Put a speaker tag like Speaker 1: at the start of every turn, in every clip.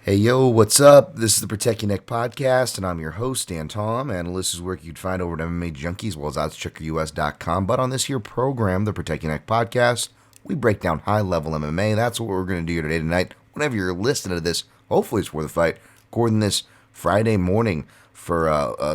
Speaker 1: Hey, yo, what's up? This is the Protect Your Neck podcast, and I'm your host, Dan Tom. Analysts is work you'd find over at MMA Junkie as well as OddsCheckerUS.com. But on this here program, the Protect Your Neck podcast, we break down high-level MMA. That's what we're going to do today tonight. Whenever you're listening to this, hopefully it's for the fight. Recording this Friday morning for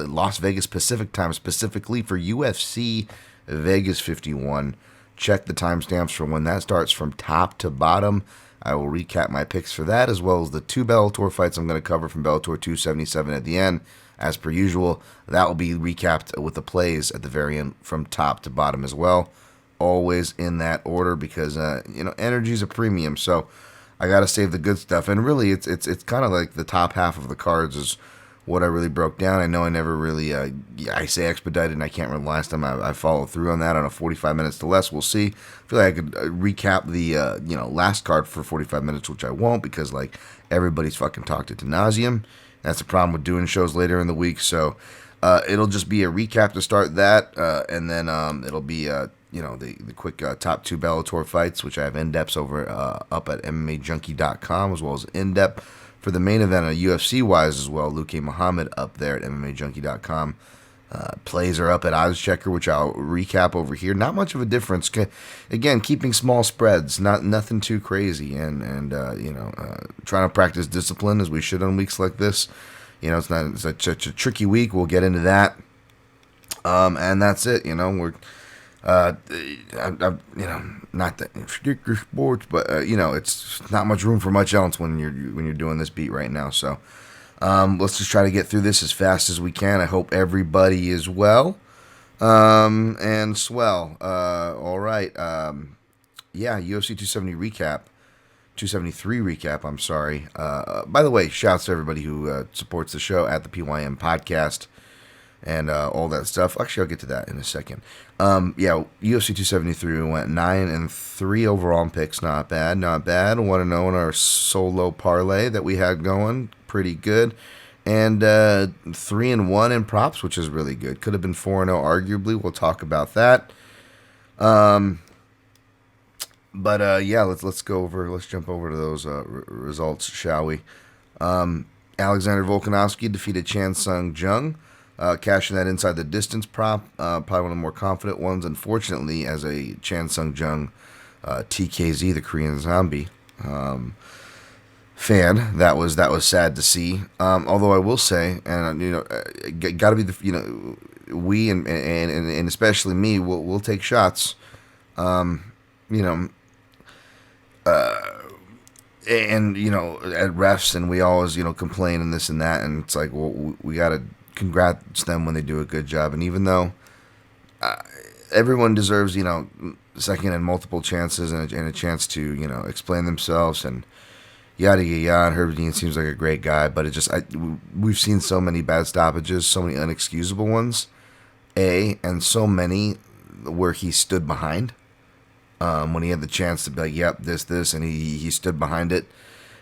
Speaker 1: Las Vegas Pacific time, specifically for UFC Vegas 51. Check the timestamps for when that starts from top to bottom. I will recap my picks for that, as well as the two Bellator fights I'm going to cover from Bellator 277 at the end. As per usual, that will be recapped with the plays at the very end from top to bottom as well. Always in that order because, energy is a premium, so I got to save the good stuff. And really, it's kind of like the top half of the cards is what I really broke down. I know I never really, I say expedited, and I can't remember the last time I followed through on that on a 45 minutes to less. We'll see. I feel like I could recap the, last card for 45 minutes, which I won't because, everybody's fucking talked it to nauseum. That's the problem with doing shows later in the week. So it'll just be a recap to start that, and then it'll be, the quick top two Bellator fights, which I have in-depths over up at MMAJunkie.com, as well as in-depth for the main event, UFC-wise as well. Luque Muhammad up there at MMAJunkie.com. Plays are up at OddsChecker, which I'll recap over here. Not much of a difference. Again, keeping small spreads, nothing too crazy, and trying to practice discipline as we should on weeks like this. It's a tricky week. We'll get into that, and that's it. We're not that sticker sports, but it's not much room for much else when you're doing this beat right now. So let's just try to get through this as fast as we can. I hope everybody is well and swell. All right. UFC 273 recap. I'm sorry. By the way, shouts to everybody who supports the show at the PYM podcast. And all that stuff. Actually, I'll get to that in a second. UFC 273, we went 9-3 overall in picks. Not bad. 1-0 in our solo parlay that we had going. Pretty good. And 3-1 in props, which is really good. Could have been 4-0, arguably. We'll talk about that. Let's jump over to those results, shall we? Alexander Volkonovsky defeated Seung-Jung. Cashing that inside the distance prop, probably one of the more confident ones. Unfortunately, as a Seung-Jung TKZ, the Korean Zombie fan, that was sad to see. Although I will say, and got to be we and especially me will take shots. And at refs, and we always complain and this and that, and it's like, well, we got to congrats them when they do a good job. And even though everyone deserves, second and multiple chances and a chance to, explain themselves and yada, yada, yada. Herb Dean seems like a great guy, but we've seen so many bad stoppages, so many unexcusable ones, and so many where he stood behind when he had the chance to be like, yep, this, and he stood behind it,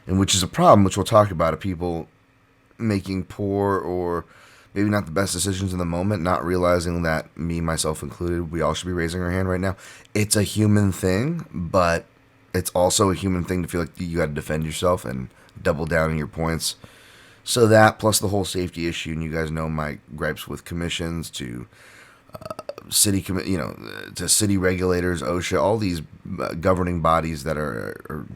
Speaker 1: and which is a problem, which we'll talk about, of people making poor or maybe not the best decisions in the moment, not realizing that, me, myself included, we all should be raising our hand right now. It's a human thing, but it's also a human thing to feel like you got to defend yourself and double down on your points. So that, plus the whole safety issue, and you guys know my gripes with commissions to city regulators, OSHA, all these governing bodies that are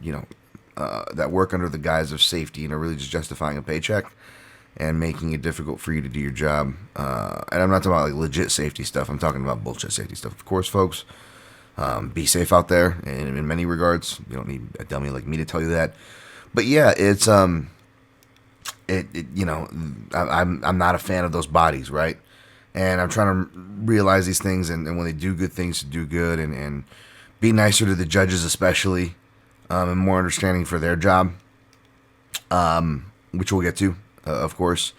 Speaker 1: that work under the guise of safety and are really just justifying a paycheck and making it difficult for you to do your job. And I'm not talking about legit safety stuff. I'm talking about bullshit safety stuff. Of course, folks, be safe out there in many regards. You don't need a dummy like me to tell you that. But yeah, it's I'm not a fan of those bodies, right? And I'm trying to realize these things, and when they do good things, to do good, and be nicer to the judges especially, and more understanding for their job, which we'll get to. Of course.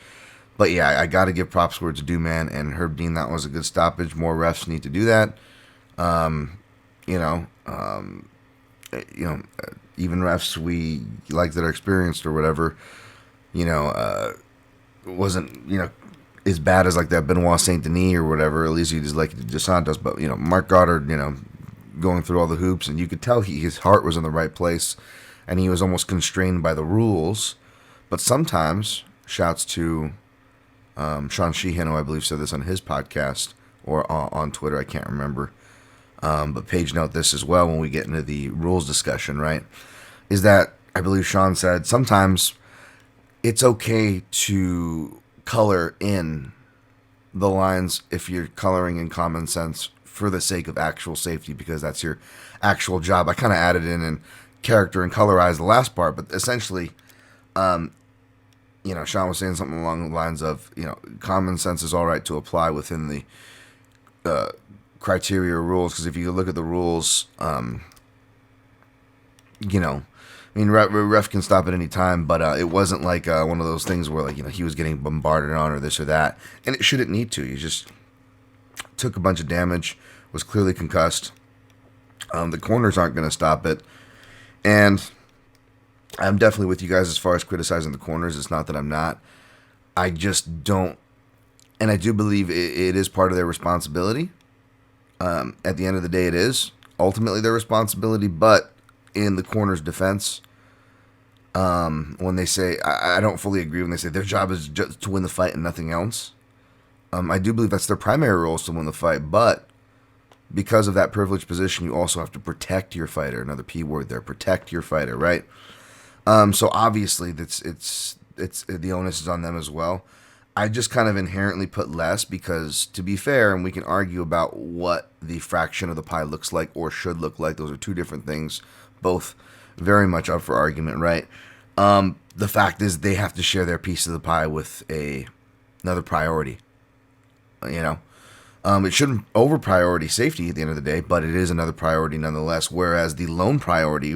Speaker 1: But yeah, I got to give props where it's due, man. And Herb Dean, that was a good stoppage. More refs need to do that. Even refs we like that are experienced or whatever, wasn't, as bad as like that Benoit Saint Denis or whatever. At least he just like Dos Santos. But, Mark Goddard, going through all the hoops, and you could tell his heart was in the right place, and he was almost constrained by the rules. But sometimes, shouts to Sean Sheehan, who I believe said this on his podcast or on Twitter, I can't remember. But page note this as well when we get into the rules discussion, right? Is that I believe Sean said sometimes it's okay to color in the lines if you're coloring in common sense for the sake of actual safety because that's your actual job. I kind of added in character and colorize the last part, but essentially, Sean was saying something along the lines of, common sense is all right to apply within the criteria or rules, because if you look at the rules, ref can stop at any time, but it wasn't like one of those things where he was getting bombarded on or this or that, and it shouldn't need to. He just took a bunch of damage, was clearly concussed. The corners aren't going to stop it, and I'm definitely with you guys as far as criticizing the corners. It's not that I'm not. I just don't, and I do believe it is part of their responsibility. At the end of the day, it is ultimately their responsibility, but in the corner's defense, when they say, I don't fully agree when they say their job is just to win the fight and nothing else. I do believe that's their primary role is to win the fight, but because of that privileged position, you also have to protect your fighter. Another P word there, protect your fighter, right? So obviously it's the onus is on them as well. I just kind of inherently put less because, to be fair, and we can argue about what the fraction of the pie looks like or should look like. Those are two different things, both very much up for argument, right? The fact is they have to share their piece of the pie with another priority. It shouldn't over priority safety at the end of the day, but it is another priority nonetheless. Whereas the lone priority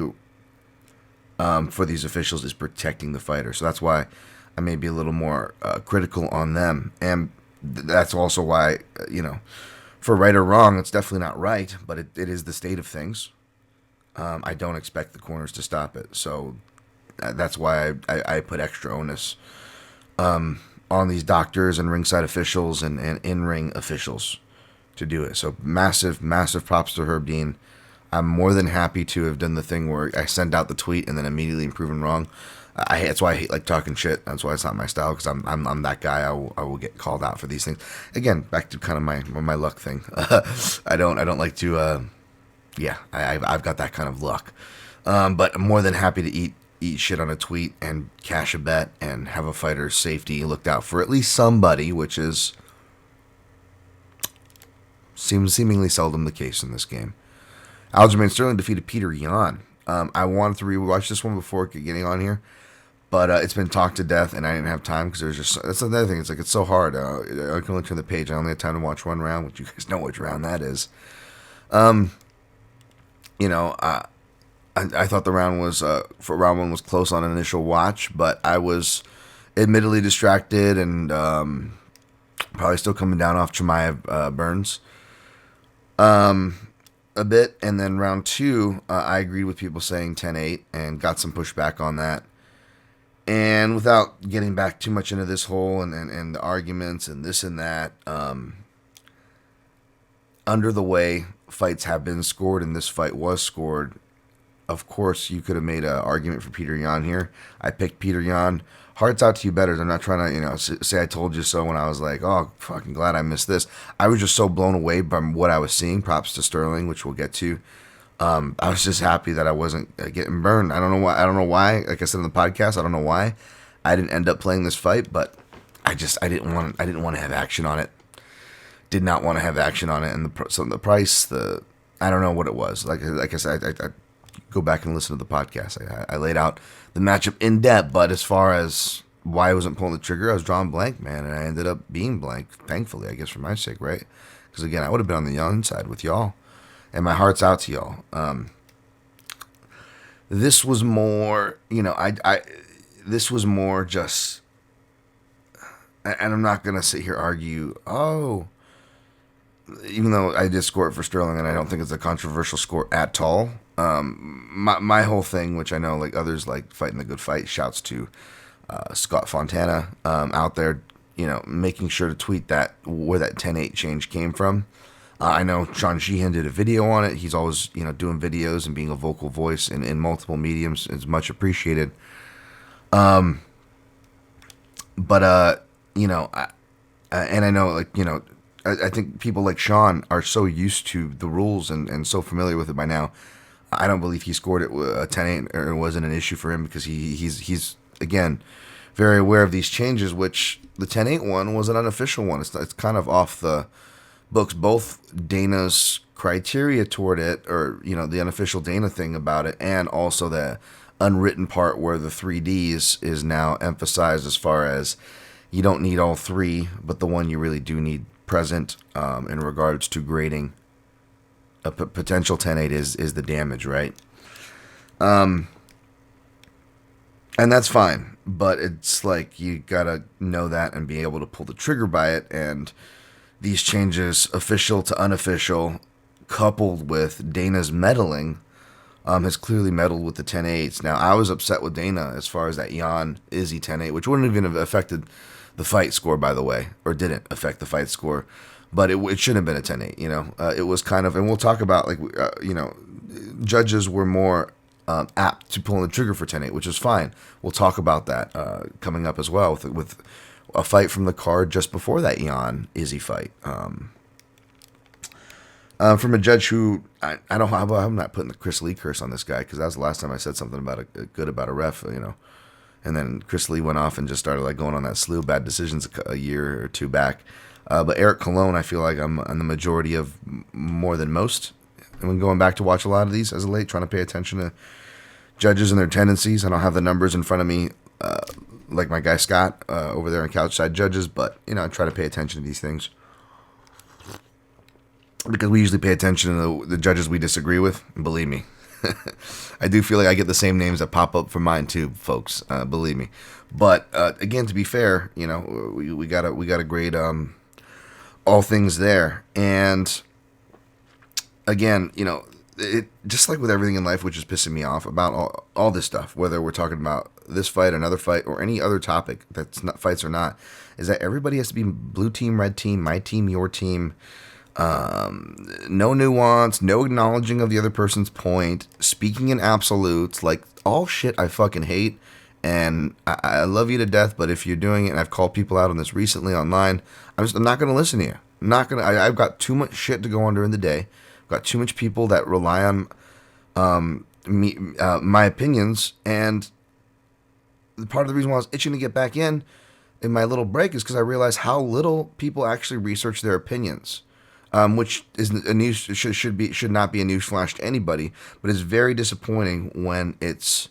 Speaker 1: for these officials is protecting the fighter. So that's why I may be a little more critical on them. And that's also why, for right or wrong, it's definitely not right, but it is the state of things. I don't expect the corners to stop it. So that's why I put extra onus on these doctors and ringside officials and in-ring officials to do it. So massive, massive props to Herb Dean. I'm more than happy to have done the thing where I send out the tweet and then immediately proven wrong. That's why I hate talking shit. That's why it's not my style, because I'm that guy. I will get called out for these things. Again, back to kind of my luck thing. I don't like to. I've got that kind of luck. But I'm more than happy to eat shit on a tweet and cash a bet and have a fighter's safety looked out for at least somebody, which is seemingly seldom the case in this game. Aljamain Sterling defeated Peter Yan. I wanted to rewatch this one before getting on here, but it's been talked to death, and I didn't have time because that's another thing. It's so hard. I can only turn the page. I only had time to watch one round, which you guys know which round that is. I thought the round was for round one was close on initial watch, but I was admittedly distracted and probably still coming down off Chimaev burns a bit. And then round two, I agreed with people saying 10-8 and got some pushback on that. And without getting back too much into this whole and the arguments and this and that, under the way fights have been scored and this fight was scored, of course, you could have made an argument for Peter Yan here. I picked Peter Yan. Hearts out to you, bettors. I'm not trying to, say I told you so when I was like, oh, fucking glad I missed this. I was just so blown away by what I was seeing. Props to Sterling, which we'll get to. I was just happy that I wasn't getting burned. I don't know why. Like I said in the podcast, I don't know why I didn't end up playing this fight, but I didn't want to have action on it. Did not want to have action on it, and the price, I don't know what it was. Like I said, I go back and listen to the podcast. I laid out the matchup in depth, but as far as why I wasn't pulling the trigger, I was drawing blank, man, and I ended up being blank, thankfully, I guess, for my sake, right? Because, again, I would have been on the young side with y'all, and my heart's out to y'all. This was more, this was more just, and I'm not going to sit here argue, even though I did score it for Sterling, and I don't think it's a controversial score at all. My whole thing, which I know like others like fighting the good fight, shouts to Scott Fontana out there, making sure to tweet that where that 10-8 change came from. I know Sean Sheehan did a video on it. He's always doing videos and being a vocal voice in multiple mediums is much appreciated. But and I know, like, I think people like Sean are so used to the rules and so familiar with it by now. I don't believe he scored it a 10-8 or it wasn't an issue for him because he's again very aware of these changes. Which the 10-8 one was an unofficial one. It's kind of off the books. Both Dana's criteria toward it, or the unofficial Dana thing about it, and also the unwritten part where the 3Ds is now emphasized, as far as you don't need all three, but the one you really do need present in regards to grading a potential 10-8 is the damage, right? And that's fine, but it's like you gotta know that and be able to pull the trigger by it. And these changes, official to unofficial, coupled with Dana's meddling, has clearly meddled with the 10-8s. Now, I was upset with Dana as far as that Jan Izzy 10-8, which wouldn't even have affected the fight score, by the way, or didn't affect the fight score, but it shouldn't have been a 10-8. It was kind of, and we'll talk about, like, judges were more apt to pulling the trigger for 10-8, which is fine. We'll talk about that coming up as well with a fight from the card just before that Jan Izzy fight. From a judge who I'm not putting the Chris Lee curse on this guy, because that was the last time I said something about good about a ref, and then Chris Lee went off and just started like going on that slew of bad decisions a year or two back. But Eric Colon, I feel like I'm on the majority of more than most. And when going back to watch a lot of these as of late, trying to pay attention to judges and their tendencies. I don't have the numbers in front of me like my guy Scott over there on Couchside Judges, but I try to pay attention to these things, because we usually pay attention to the judges we disagree with. And believe me, I do feel like I get the same names that pop up for mine too, folks. Believe me. But again, to be fair, we gotta grade all things there. And again, it just like with everything in life, which is pissing me off about all this stuff, whether we're talking about this fight, another fight, or any other topic that's not fights or not, is that everybody has to be blue team, red team, my team, your team. No nuance, no acknowledging of the other person's point, speaking in absolutes, like all shit I fucking hate. And I love you to death, but if you're doing it, and I've called people out on this recently online, I'm not going to listen to you. I'm not going to. I've got too much shit to go on during the day. I've got too much people that rely on my opinions, and part of the reason why I was itching to get back in my little break is because I realized how little people actually research their opinions. Which is a news should not be a news flash to anybody, but it's very disappointing when it's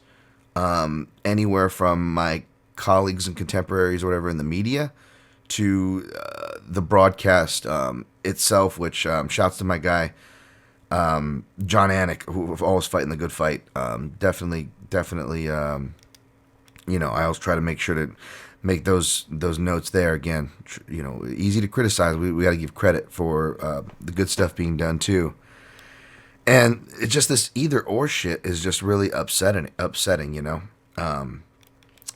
Speaker 1: anywhere from my colleagues and contemporaries or whatever in the media to the broadcast itself. Which shouts to my guy John Anik, who always fighting the good fight. Definitely. I always try to make sure to make those notes there. Again, easy to criticize. We got to give credit for the good stuff being done too. And it's just this either or shit is just really upsetting.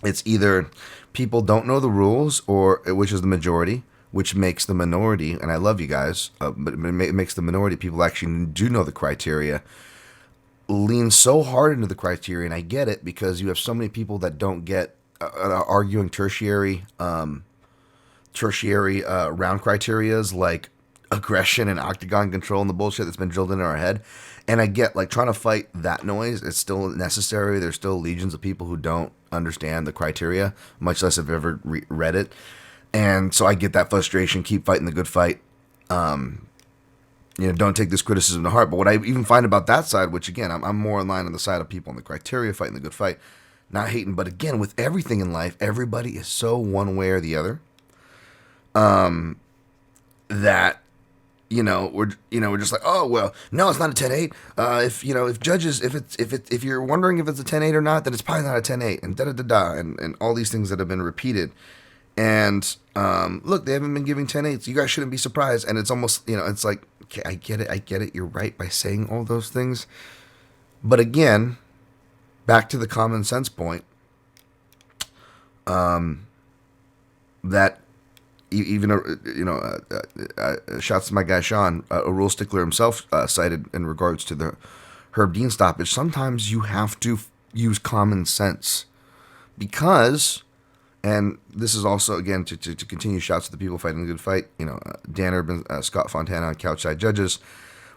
Speaker 1: It's either people don't know the rules, or which is the majority, which makes the minority. And I love you guys, but it makes the minority people actually do know the criteria, lean so hard into the criteria. And I get it, because you have so many people that don't get arguing tertiary round criterias like aggression and octagon control and the bullshit that's been drilled into our head. And I get, like, trying to fight that noise, it's still necessary. There's still legions of people who don't understand the criteria, much less have ever read it. And so I get that frustration. Keep fighting the good fight. Don't take this criticism to heart. But what I even find about that side, which again, I'm more in line on the side of people on the criteria, fighting the good fight, not hating. But again, with everything in life, everybody is so one way or the other. That we're just like, oh well, no, it's not a 10-8. If judges, if you're wondering if it's a 10-8 or not, then it's probably not a 10-8, and and all these things that have been repeated. And look, they haven't been giving 10-8s. You guys shouldn't be surprised. And it's almost, it's like, okay, I get it. You're right by saying all those things. But again, back to the common sense point, that even shouts to my guy Sean, a rule stickler himself, cited in regards to the Herb Dean stoppage. Sometimes you have to use common sense, because And this is also, again, to continue shouts to the people fighting the good fight. Dan Urban, Scott Fontana on Couchside Judges.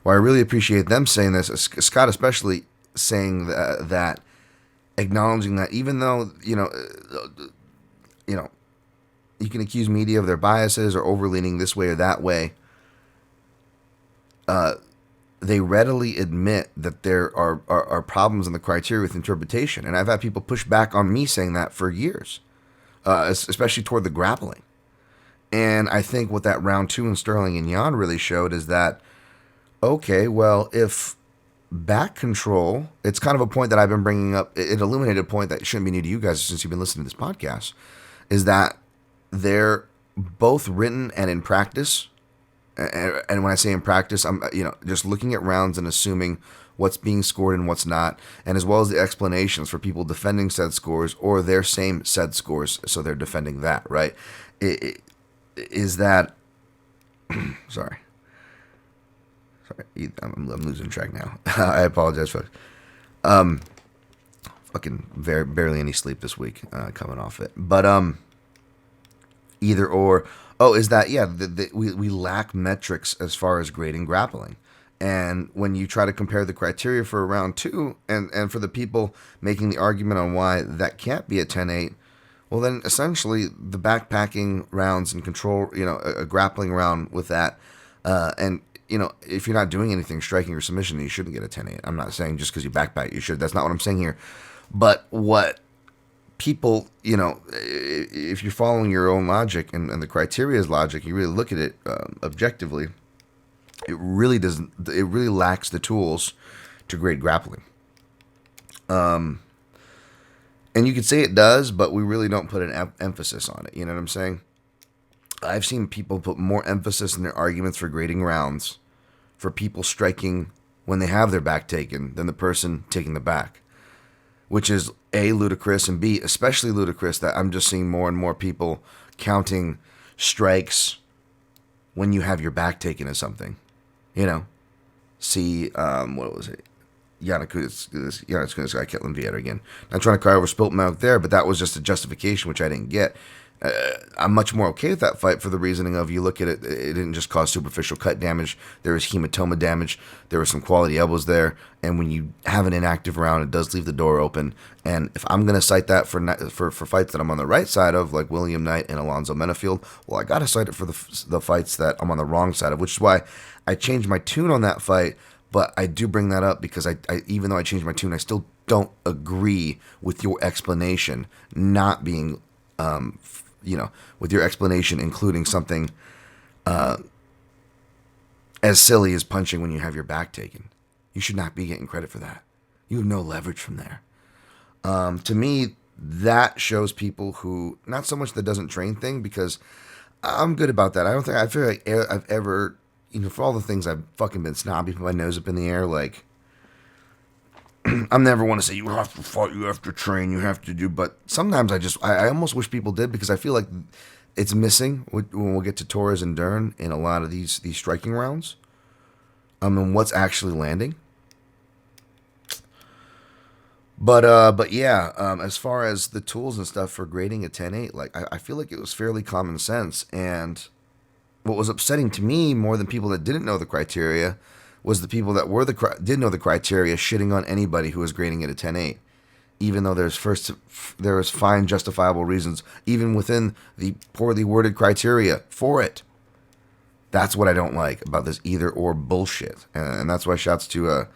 Speaker 1: Well, I really appreciate them saying this, Scott especially saying that acknowledging that even though, you can accuse media of their biases or overleaning this way or that way, they readily admit that there are problems in the criteria with interpretation. And I've had people push back on me saying that for years, especially toward the grappling. And I think what that round 2 in Sterling and Yan really showed is that, okay, well, if back control, it's kind of a point that I've been bringing up. It illuminated a point that shouldn't be new to you guys since you've been listening to this podcast, is that they're both written and in practice. And when I say in practice, I'm just looking at rounds and assuming what's being scored and what's not, and as well as the explanations for people defending said scores or their same said scores, so they're defending that, right? Is that sorry, I'm losing track now. I apologize, folks. Fucking barely any sleep this week, coming off it, but either or. Oh, is that, yeah, we lack metrics as far as grading grappling. And when you try to compare the criteria for round 2 and for the people making the argument on why that can't be a 10-8, well, then essentially the backpacking rounds and control, a grappling round with that. And, if you're not doing anything, striking or submission, you shouldn't get a 10-8. I'm not saying just because you backpack, you should. That's not what I'm saying here. But what people, if you're following your own logic and the criteria's logic, you really look at it objectively, it really lacks the tools to grade grappling. And you could say it does, but we really don't put an emphasis on it. You know what I'm saying? I've seen people put more emphasis in their arguments for grading rounds for people striking when they have their back taken than the person taking the back, which is A, ludicrous, and B, especially ludicrous that I'm just seeing more and more people counting strikes when you have your back taken as something. See, what was it? Giannis guy Ketlin Vieira again. Not trying to cry over spilt milk there, but that was just a justification, which I didn't get. I'm much more okay with that fight for the reasoning of, you look at it, it didn't just cause superficial cut damage. There was hematoma damage. There were some quality elbows there. And when you have an inactive round, it does leave the door open. And if I'm going to cite that for fights that I'm on the right side of, like William Knight and Alonzo Menafield, well, I got to cite it for the fights that I'm on the wrong side of, which is why I changed my tune on that fight. But I do bring that up because I even though I changed my tune, I still don't agree with your explanation not being, with your explanation including something as silly as punching when you have your back taken. You should not be getting credit for that. You have no leverage from there. To me, that shows people who, not so much the doesn't train thing, because I'm good about that. I feel like I've ever, for all the things I've fucking been snobby, put my nose up in the air, like, I'm never want to say you have to fight, you have to train, you have to do, but sometimes I almost wish people did, because I feel like it's missing when we'll get to Torres and Dern in a lot of these striking rounds. And what's actually landing. But yeah, as far as the tools and stuff for grading a 10-8, like I feel like it was fairly common sense. And what was upsetting to me more than people that didn't know the criteria was the people that did know the criteria shitting on anybody who was grading it a 10-8, even though there was fine justifiable reasons even within the poorly worded criteria for it. That's what I don't like about this either or bullshit, and that's why shouts to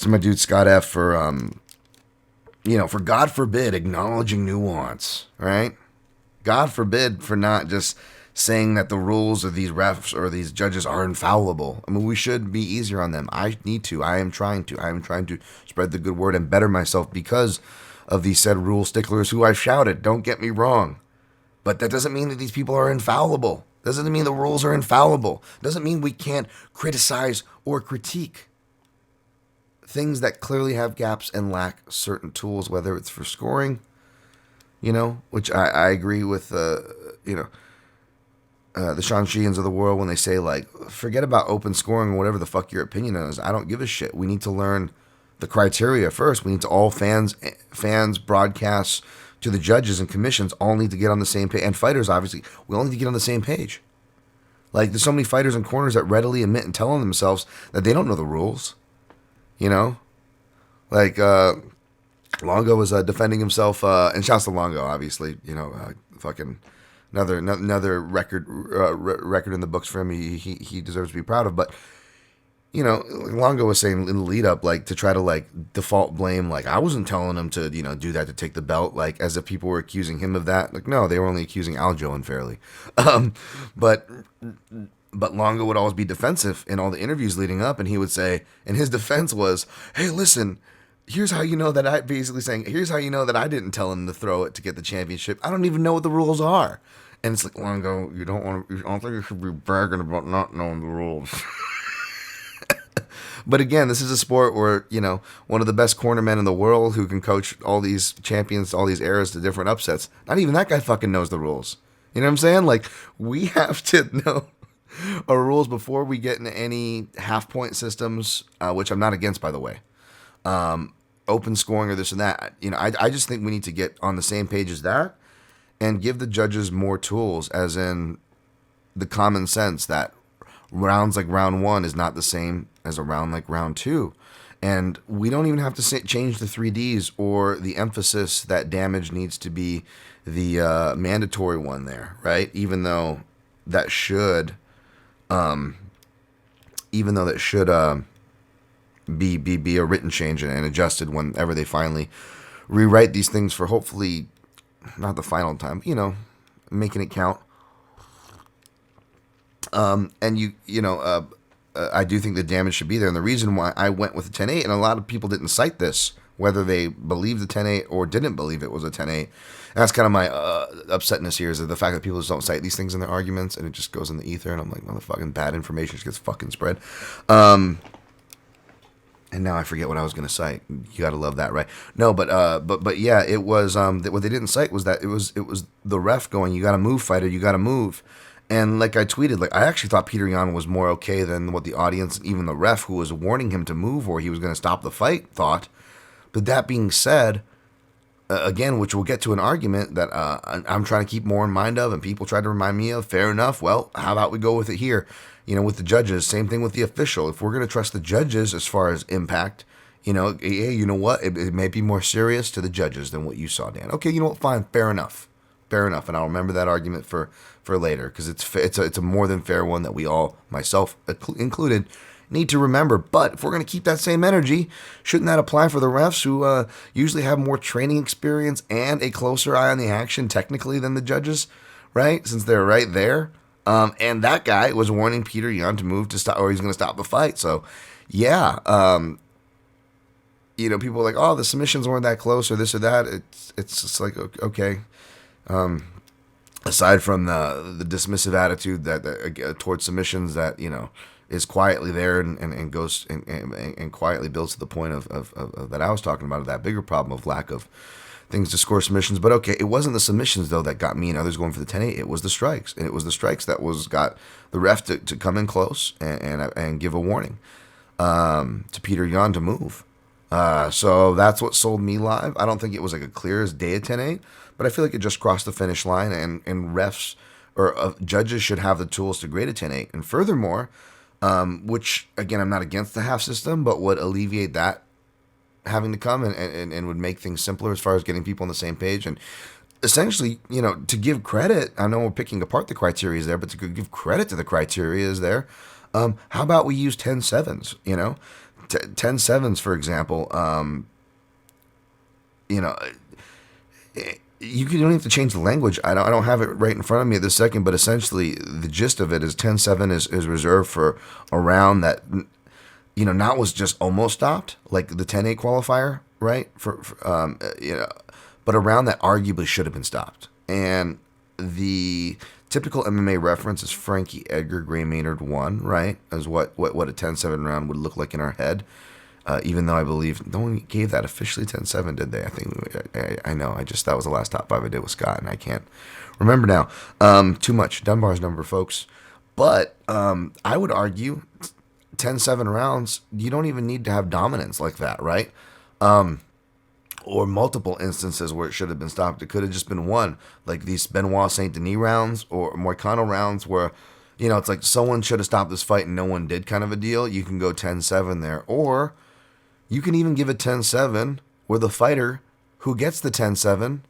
Speaker 1: my dude Scott F for for God forbid acknowledging nuance, right? God forbid for not just saying that the rules of these refs or these judges are infallible. I mean, we should be easier on them. I am trying to spread the good word and better myself because of these said rule sticklers who I've shouted. Don't get me wrong, but that doesn't mean that these people are infallible. Doesn't mean the rules are infallible. Doesn't mean we can't criticize or critique things that clearly have gaps and lack certain tools, whether it's for scoring, which I agree with, the Sean Sheehans of the world when they say, like, forget about open scoring or whatever the fuck your opinion is. I don't give a shit. We need to learn the criteria first. We need to all fans, broadcasts, to the judges and commissions all need to get on the same page. And fighters, obviously, we all need to get on the same page. Like, there's so many fighters and corners that readily admit and tell on themselves that they don't know the rules. You know? Like, Longo was defending himself, and shouts to Longo, obviously. You know, fucking another record in the books for him. He deserves to be proud of. But, you know, Longo was saying in the lead up, like, to try to, like, default blame, like, I wasn't telling him to, you know, do that to take the belt, like, as if people were accusing him of that. Like, no, they were only accusing Aljo unfairly. But Longo would always be defensive in all the interviews leading up, and he would say, and his defense was, hey, listen, here's how you know that here's how you know that I didn't tell him to throw it to get the championship. I don't even know what the rules are. And it's like, Longo, I don't think you should be bragging about not knowing the rules. But again, this is a sport where, you know, one of the best cornermen in the world who can coach all these champions, all these eras to different upsets, not even that guy fucking knows the rules. You know what I'm saying? Like, we have to know our rules before we get into any half-point systems, which I'm not against, by the way. Open scoring or this and that. You know, I just think we need to get on the same page as that and give the judges more tools, as in the common sense that rounds like round 1 is not the same as a round like round 2. And we don't even have to change the 3Ds or the emphasis that damage needs to be the mandatory one there, right? Even though that should be a written change and adjusted whenever they finally rewrite these things for, hopefully not the final time, but, you know, making it count. And I do think the damage should be there. And the reason why I went with a 10-8, and a lot of people didn't cite this, whether they believed the 10-8 or didn't believe it was a 10-8. And that's kind of my upsetness here, is the fact that people just don't cite these things in their arguments, and it just goes in the ether. And I'm like, motherfucking bad information just gets fucking spread. And now I forget what I was going to cite. You got to love that, right? No, but yeah, it was what they didn't cite was that it was the ref going, you got to move, fighter, you got to move. And like I tweeted, like, I actually thought Peter Yan was more okay than what the audience, even the ref who was warning him to move or he was going to stop the fight, thought. But that being said, again, which we'll get to an argument that I'm trying to keep more in mind of, and people try to remind me of, fair enough. Well, how about we go with it here? You know, with the judges, same thing with the official. If we're going to trust the judges as far as impact, you know, hey, you know what? It may be more serious to the judges than what you saw, Dan. Okay, you know what? Fine, fair enough. Fair enough, and I'll remember that argument for later, because it's a more than fair one that we all, myself included, need to remember. But if we're going to keep that same energy, shouldn't that apply for the refs who usually have more training experience and a closer eye on the action technically than the judges, right? Since they're right there. And that guy was warning Peter Yan to move to stop, or he's going to stop the fight. So, yeah, you know, people are like, oh, the submissions weren't that close or this or that. It's just like, okay. Aside from the dismissive attitude that towards submissions that, you know, is quietly there and goes and quietly builds to the point of that I was talking about, that bigger problem of lack of things to score submissions. But okay, it wasn't the submissions though that got me and others going for the 10-8. It was the strikes, and it was the strikes that got the ref to come in close and give a warning to Peter Yan to move. So that's what sold me live. I don't think it was like a clear as day at 10-8, but I feel like it just crossed the finish line, and refs or judges should have the tools to grade a 10-8. And furthermore, which again, I'm not against the half system, but would alleviate that having to come and would make things simpler as far as getting people on the same page. And essentially, you know, to give credit, I know we're picking apart the criteria there, but to give credit to the criteria is there. How about we use 10-7s, you know? 10-7s, for example, you know, you don't have to change the language. I don't have it right in front of me at this second, but essentially the gist of it is 10-7 is reserved for a round that, you know, not was just almost stopped, like the 10-8 qualifier, right? For you know, but a round that arguably should have been stopped. And the typical MMA reference is Frankie Edgar, Gray Maynard 1, right? As what a 10-7 round would look like in our head. Even though I believe no one gave that officially 10-7, did they? I think I know. That was the last top 5 I did with Scott, and I can't remember now. Too much. Dunbar's number, folks. But I would argue 10-7 rounds, you don't even need to have dominance like that, right? or multiple instances where it should have been stopped. It could have just been one, like these Benoit Saint Denis rounds or Moicano rounds where, it's like someone should have stopped this fight and no one did kind of a deal. You can go 10-7 there. Or you can even give it 10-7 where the fighter who gets the 10-7,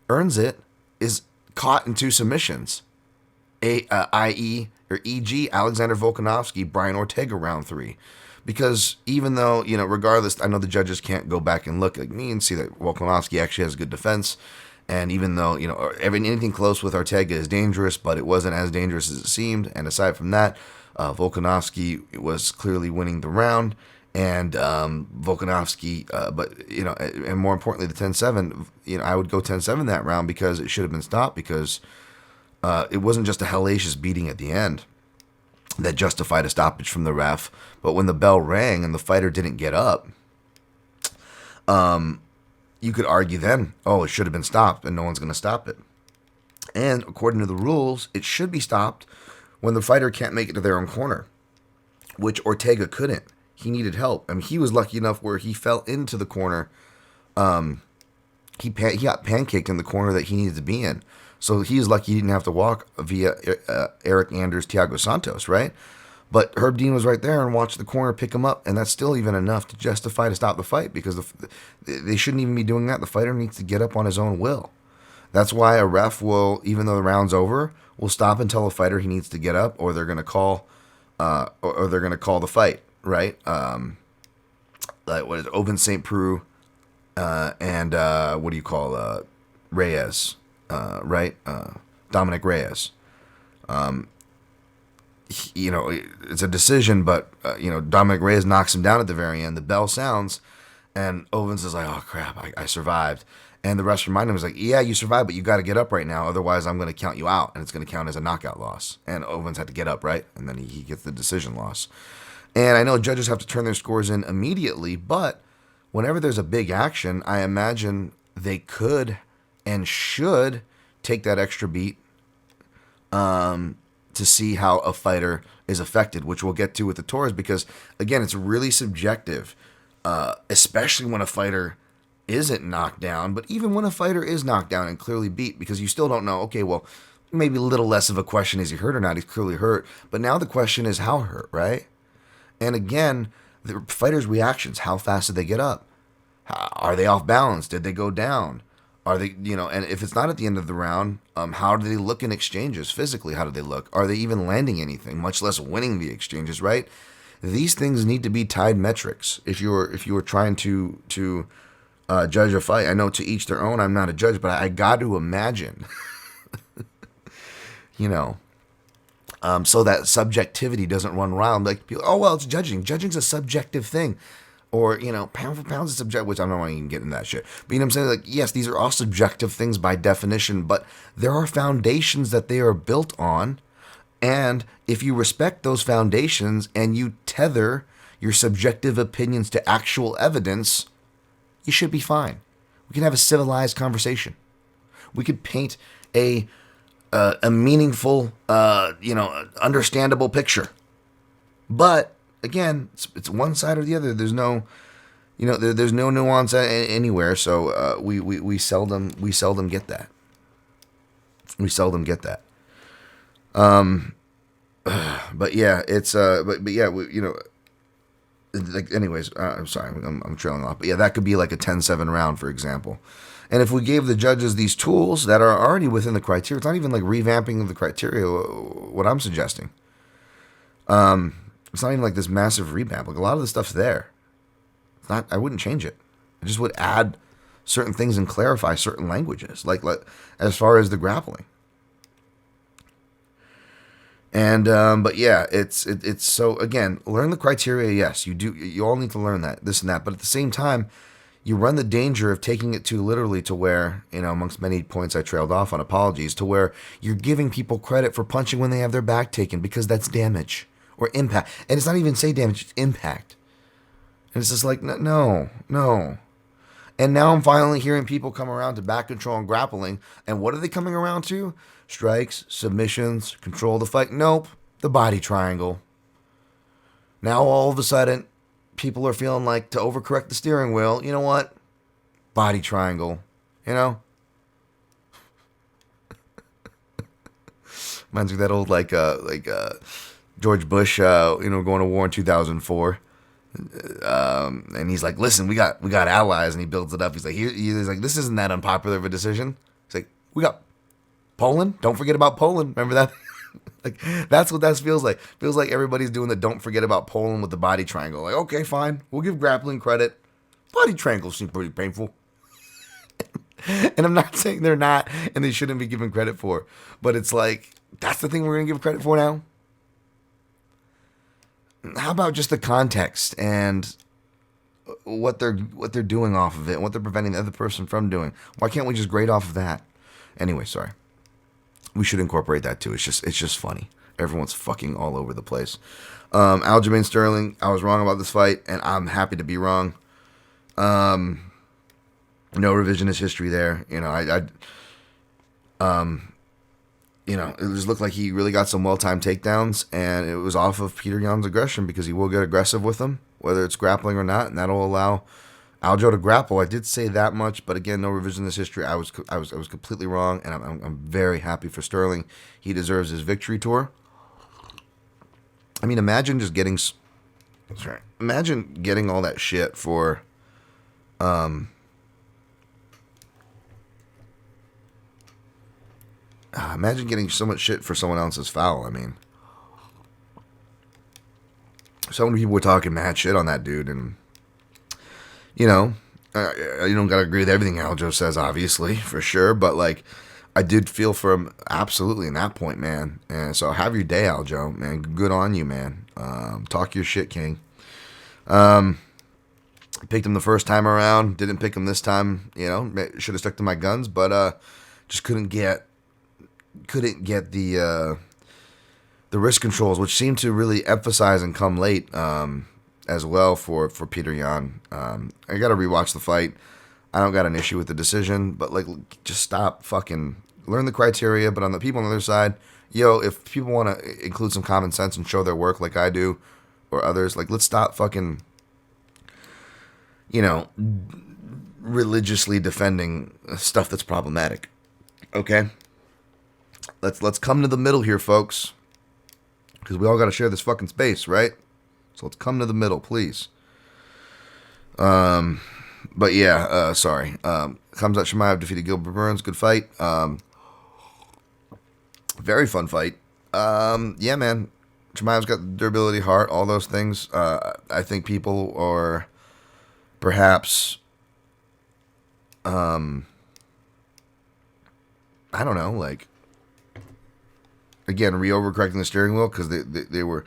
Speaker 1: earns it, is caught in two submissions. i.e. or e.g. Alexander Volkonovsky, Brian Ortega round 3. Because even though, regardless, I know the judges can't go back and look like me and see that Volkanovski actually has good defense. And even though, anything close with Ortega is dangerous, but it wasn't as dangerous as it seemed. And aside from that, Volkanovski was clearly winning the round. And Volkanovski, and more importantly, the 10-7, I would go 10-7 that round because it should have been stopped because it wasn't just a hellacious beating at the end that justified a stoppage from the ref. But when the bell rang and the fighter didn't get up, you could argue then, it should have been stopped and no one's going to stop it. And according to the rules, it should be stopped when the fighter can't make it to their own corner, which Ortega couldn't. He needed help. I mean, he was lucky enough where he fell into the corner. He got pancaked in the corner that he needed to be in. So he's lucky he didn't have to walk via Eric Anders, Thiago Santos, right? But Herb Dean was right there and watched the corner pick him up, and that's still even enough to justify to stop the fight because they shouldn't even be doing that. The fighter needs to get up on his own will. That's why a ref will, even though the round's over, will stop and tell a fighter he needs to get up, or they're going to call, or they're going to call the fight, right? Like what is it, Open St. Preux, and what do you call Reyes? Right? Dominic Reyes. It's a decision, but, Dominic Reyes knocks him down at the very end. The bell sounds, and Ovens is like, oh, crap, I survived. And the rest remind him, is like, yeah, you survived, but you got to get up right now. Otherwise, I'm going to count you out, and it's going to count as a knockout loss. And Ovens had to get up, right? And then he gets the decision loss. And I know judges have to turn their scores in immediately, but whenever there's a big action, I imagine they could and should take that extra beat to see how a fighter is affected, which we'll get to with the Torres, because, again, it's really subjective, especially when a fighter isn't knocked down, but even when a fighter is knocked down and clearly beat, because you still don't know, okay, well, maybe a little less of a question, is he hurt or not? He's clearly hurt, but now the question is how hurt, right? And again, the fighter's reactions, how fast did they get up? Are they off balance? Did they go down? Are they, and if it's not at the end of the round, how do they look in exchanges physically? How do they look? Are they even landing anything, much less winning the exchanges, right? These things need to be tied metrics if you were trying to judge a fight. I know to each their own. I'm not a judge, but I got to imagine, so that subjectivity doesn't run wild. Like, people, oh, well, it's judging. Judging's a subjective thing. Or, pound for pound is subjective, which I don't want to even get in that shit. But you know what I'm saying? Like, yes, these are all subjective things by definition, but there are foundations that they are built on. And if you respect those foundations and you tether your subjective opinions to actual evidence, you should be fine. We can have a civilized conversation. We could paint a meaningful, understandable picture. But again, it's one side or the other. There's no, there's no nuance anywhere. So we seldom get that. We seldom get that. But yeah, it's but yeah, like, anyways, I'm sorry, I'm trailing off. But yeah, that could be like a 10-7 round, for example. And if we gave the judges these tools that are already within the criteria, it's not even like revamping of the criteria, what I'm suggesting. It's not even like this massive revamp. Like, a lot of the stuff's there. It's not, I wouldn't change it. I just would add certain things and clarify certain languages, like as far as the grappling. And but yeah, it's so, again, learn the criteria. Yes, you do. You all need to learn that, this and that. But at the same time, you run the danger of taking it too literally, to where, amongst many points I trailed off on, apologies, to where you're giving people credit for punching when they have their back taken, because that's damage or impact. And it's not even say damage, it's impact. And it's just like, no. And now I'm finally hearing people come around to back control and grappling. And what are they coming around to? Strikes, submissions, control the fight. Nope. The body triangle. Now all of a sudden, people are feeling like, to overcorrect the steering wheel, you know what? body triangle, you know? Reminds me of that old, George Bush, going to war in 2004. And he's like, listen, we got allies, and he builds it up. He's like, this isn't that unpopular of a decision. He's like, we got Poland. Don't forget about Poland. Remember that? Like, that's what that feels like. Feels like everybody's doing the don't forget about Poland with the body triangle. Like, okay, fine. We'll give grappling credit. Body triangles seem pretty painful. And I'm not saying they're not and they shouldn't be given credit for. But it's like, that's the thing we're going to give credit for now? How about just the context and what they're doing off of it and what they're preventing the other person from doing? Why can't we just grade off of that? Anyway, sorry. We should incorporate that too. It's just funny. Everyone's fucking all over the place. Aljamain Sterling, I was wrong about this fight, and I'm happy to be wrong. No revisionist history there. It just looked like he really got some well-timed takedowns, and it was off of Peter Yan's aggression because he will get aggressive with him, whether it's grappling or not, and that'll allow Aljo to grapple. I did say that much, but again, no revisionist history. I was completely wrong, and I'm very happy for Sterling. He deserves his victory tour. I mean, imagine getting all that shit for, imagine getting so much shit for someone else's foul. I mean, so many people were talking mad shit on that dude, and you don't gotta agree with everything Aljo says, obviously, for sure, but like, I did feel for him absolutely in that point, man. And so have your day, Aljo, man. Good on you, man. Talk your shit, King. Picked him the first time around, didn't pick him this time. Should have stuck to my guns, but just couldn't get the wrist controls, which seemed to really emphasize and come late as well for Peter Yan. I got to rewatch the fight. I don't got an issue with the decision, but like, just stop fucking learn the criteria. But on the people on the other side, if people want to include some common sense and show their work like I do or others, like, let's stop fucking, religiously defending stuff that's problematic. Okay? Let's come to the middle here, folks. Because we all got to share this fucking space, right? So let's come to the middle, please. But yeah, sorry. Khamzat Chimaev defeated Gilbert Burns. Good fight. Very fun fight. Yeah, man. Chimaev's got durability, heart, all those things. I think people are perhaps, I don't know, like, again, re-overcorrecting the steering wheel because they were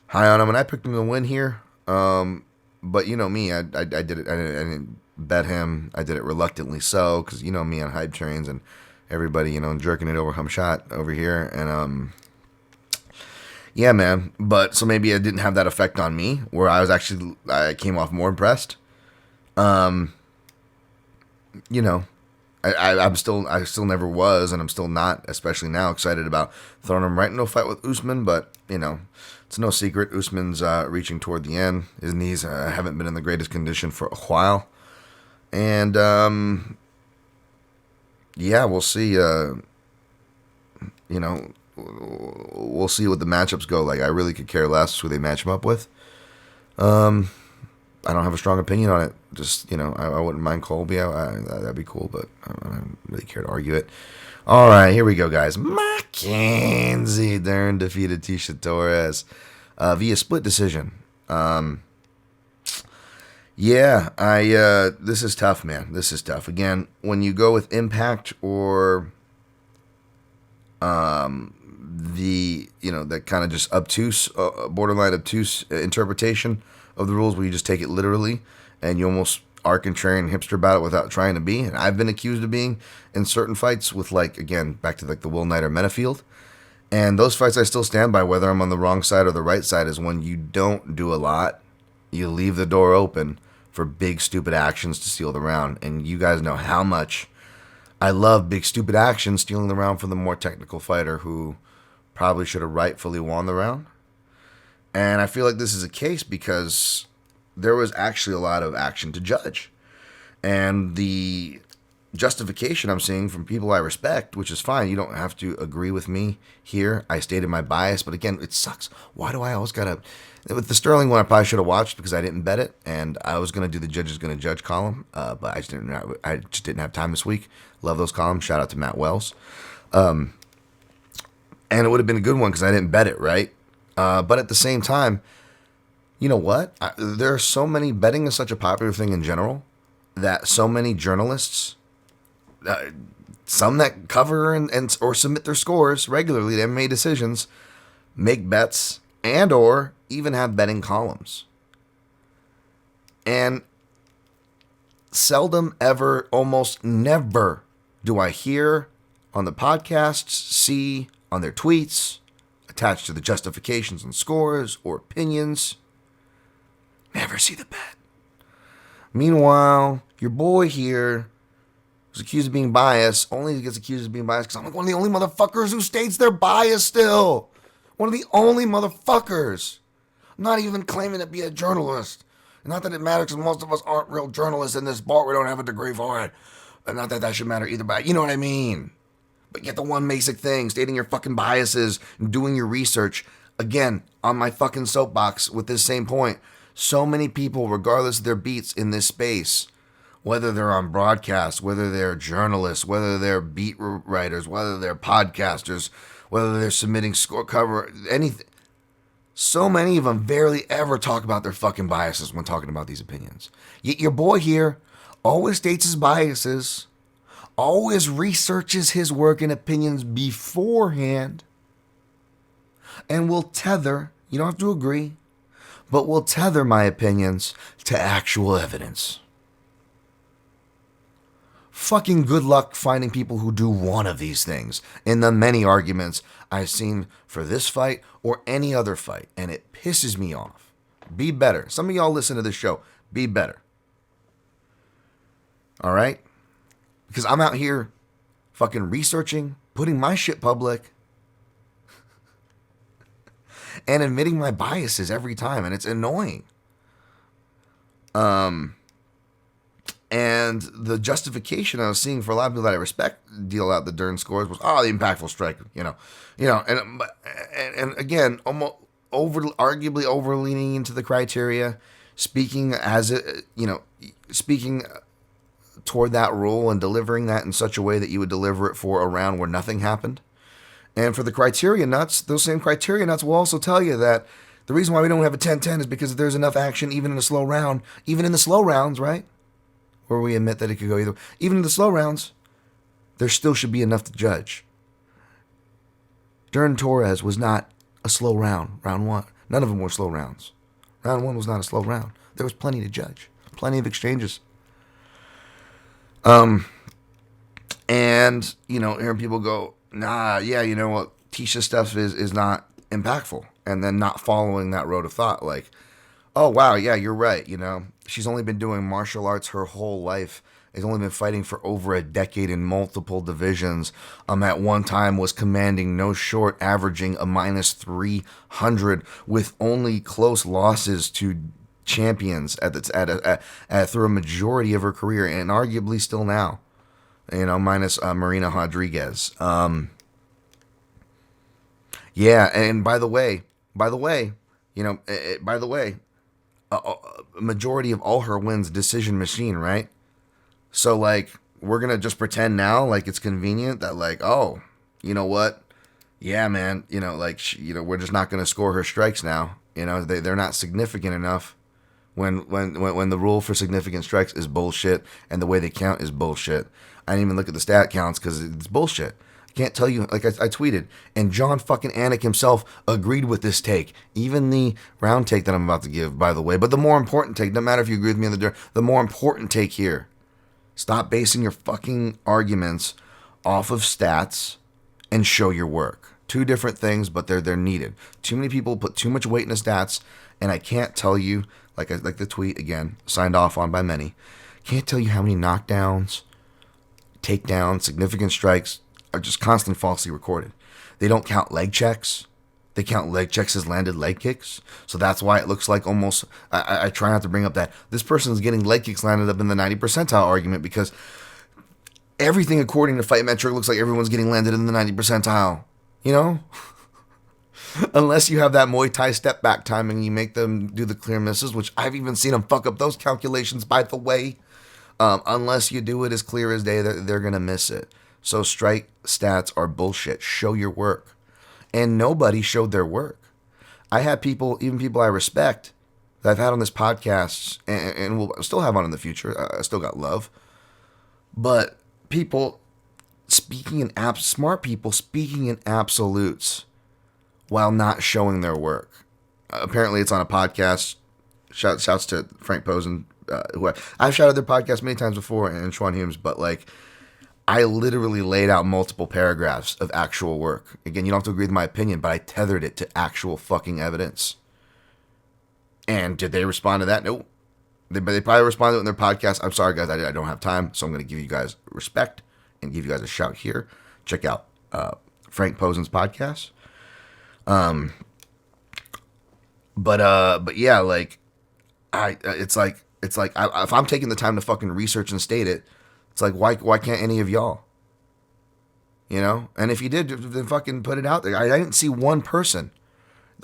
Speaker 1: high on him, and I picked him to win here. But you know me, I did it. I didn't bet him. I did it reluctantly so because you know me on hype trains and everybody, jerking it over Khamzat over here. And yeah, man. But so maybe it didn't have that effect on me where I came off more impressed. I still never was, and I'm still not, especially now, excited about throwing him right into a fight with Usman. But it's no secret Usman's reaching toward the end. His knees haven't been in the greatest condition for a while, and yeah, we'll see. We'll see what the matchups go like. I really could care less who they match him up with. I don't have a strong opinion on it. Just, I wouldn't mind Colby. That'd be cool, but I don't really care to argue it. All right, here we go, guys. Mackenzie Dern defeated Tisha Torres via split decision. Yeah, this is tough, man. This is tough. Again, when you go with impact or that kind of just obtuse, borderline obtuse interpretation of the rules where you just take it literally and you almost are contrarian hipster about it without trying to be. And I've been accused of being in certain fights with, like, again, back to like the Will Knight or Menafield. And those fights I still stand by, whether I'm on the wrong side or the right side, is when you don't do a lot, you leave the door open for big stupid actions to steal the round. And you guys know how much I love big stupid actions stealing the round from the more technical fighter who probably should have rightfully won the round. And I feel like this is a case because there was actually a lot of action to judge. And the justification I'm seeing from people I respect, which is fine. You don't have to agree with me here. I stated my bias, but again, it sucks. Why do I always gotta? With the Sterling one, I probably should have watched because I didn't bet it, and I was gonna do the judge is gonna judge column, but I just didn't have time this week. Love those columns. Shout out to Matt Wells. And it would have been a good one because I didn't bet it, right? But at the same time, you know what? There are so many, betting is such a popular thing in general that so many journalists, some that cover and or submit their scores regularly to MMA decisions, make bets and or even have betting columns. And seldom ever, almost never do I hear on the podcasts, see on their tweets, attached to the justifications and scores or opinions, never see the bet. Meanwhile, your boy here was accused of being biased, only gets accused of being biased because I'm like one of the only motherfuckers who states they're biased still. One of the only motherfuckers. I'm not even claiming to be a journalist. Not that it matters because most of us aren't real journalists in this sport. We don't have a degree for it. And not that that should matter either, but you know what I mean. But get the one basic thing, stating your fucking biases and doing your research. Again, on my fucking soapbox with this same point. So many people, regardless of their beats in this space, whether they're on broadcast, whether they're journalists, whether they're beat writers, whether they're podcasters, whether they're submitting score cover, anything. So many of them barely ever talk about their fucking biases when talking about these opinions. Yet your boy here always states his biases, always researches his work and opinions beforehand, and will tether, you don't have to agree, but will tether my opinions to actual evidence. Fucking good luck finding people who do one of these things in the many arguments I've seen for this fight or any other fight, and it pisses me off. Be better. Some of y'all listen to this show. Be better. All right? Because I'm out here fucking researching, putting my shit public, and admitting my biases every time, and it's annoying. And the justification I was seeing for a lot of people that I respect deal out the Dern scores was, the impactful strike, and again, almost arguably overleaning into the criteria, speaking toward that rule and delivering that in such a way that you would deliver it for a round where nothing happened. And for the criteria nuts, those same criteria nuts will also tell you that the reason why we don't have a 10-10 is because there's enough action even in a slow round, even in the slow rounds, right? Where we admit that it could go either. Even in the slow rounds, there still should be enough to judge. Dern Torres was not a slow round, round one. None of them were slow rounds. Round one was not a slow round. There was plenty to judge. Plenty of exchanges. And, hearing people go, you know what, Tisha stuff is not impactful. And then not following that road of thought, like, oh, wow, yeah, you're right, She's only been doing martial arts her whole life. Has only been fighting for over a decade in multiple divisions. At one time was commanding no short, averaging a minus 300 with only close losses to champions through a majority of her career, and arguably still now. Minus Marina Rodriguez. Yeah, and by the way, a majority of all her wins decision machine, right? So, we're going to just pretend now, it's convenient that, oh, you know what? Yeah, man, we're just not going to score her strikes now. They're not significant enough when the rule for significant strikes is bullshit and the way they count is bullshit. I didn't even look at the stat counts because it's bullshit. Can't tell you, I tweeted, and John fucking Anik himself agreed with this take. Even the round take that I'm about to give, by the way. But the more important take, no matter if you agree with me on the more important take here. Stop basing your fucking arguments off of stats and show your work. Two different things, but they're needed. Too many people put too much weight in the stats, and I can't tell you, like the tweet again, signed off on by many, can't tell you how many knockdowns, takedowns, significant strikes are just constant falsely recorded. They don't count leg checks. They count leg checks as landed leg kicks. So that's why it looks like almost, I try not to bring up that this person is getting leg kicks landed up in the 90 percentile argument, because everything according to Fight Metric looks like everyone's getting landed in the 90 percentile. You know? Unless you have that Muay Thai step back timing, you make them do the clear misses, which I've even seen them fuck up those calculations, by the way. Unless you do it as clear as day, they're going to miss it. So strike stats are bullshit. Show your work. And nobody showed their work. I had people, even people I respect, that I've had on this podcast, and will still have on in the future. I still got love. But people speaking in smart people speaking in absolutes while not showing their work. Apparently, it's on a podcast. Shouts to Frank Posen, who I've shouted their podcast many times before, and Schwan Humes, but like, I literally laid out multiple paragraphs of actual work. Again, you don't have to agree with my opinion, but I tethered it to actual fucking evidence. And did they respond to that? No. They probably responded in their podcast. I'm sorry, guys, I don't have time, so I'm going to give you guys respect and give you guys a shout here. Check out Frank Posen's podcast. But yeah, like, it's like if I'm taking the time to fucking research and state it, it's like, why can't any of y'all? You know? And if you did, then fucking put it out there. I didn't see one person.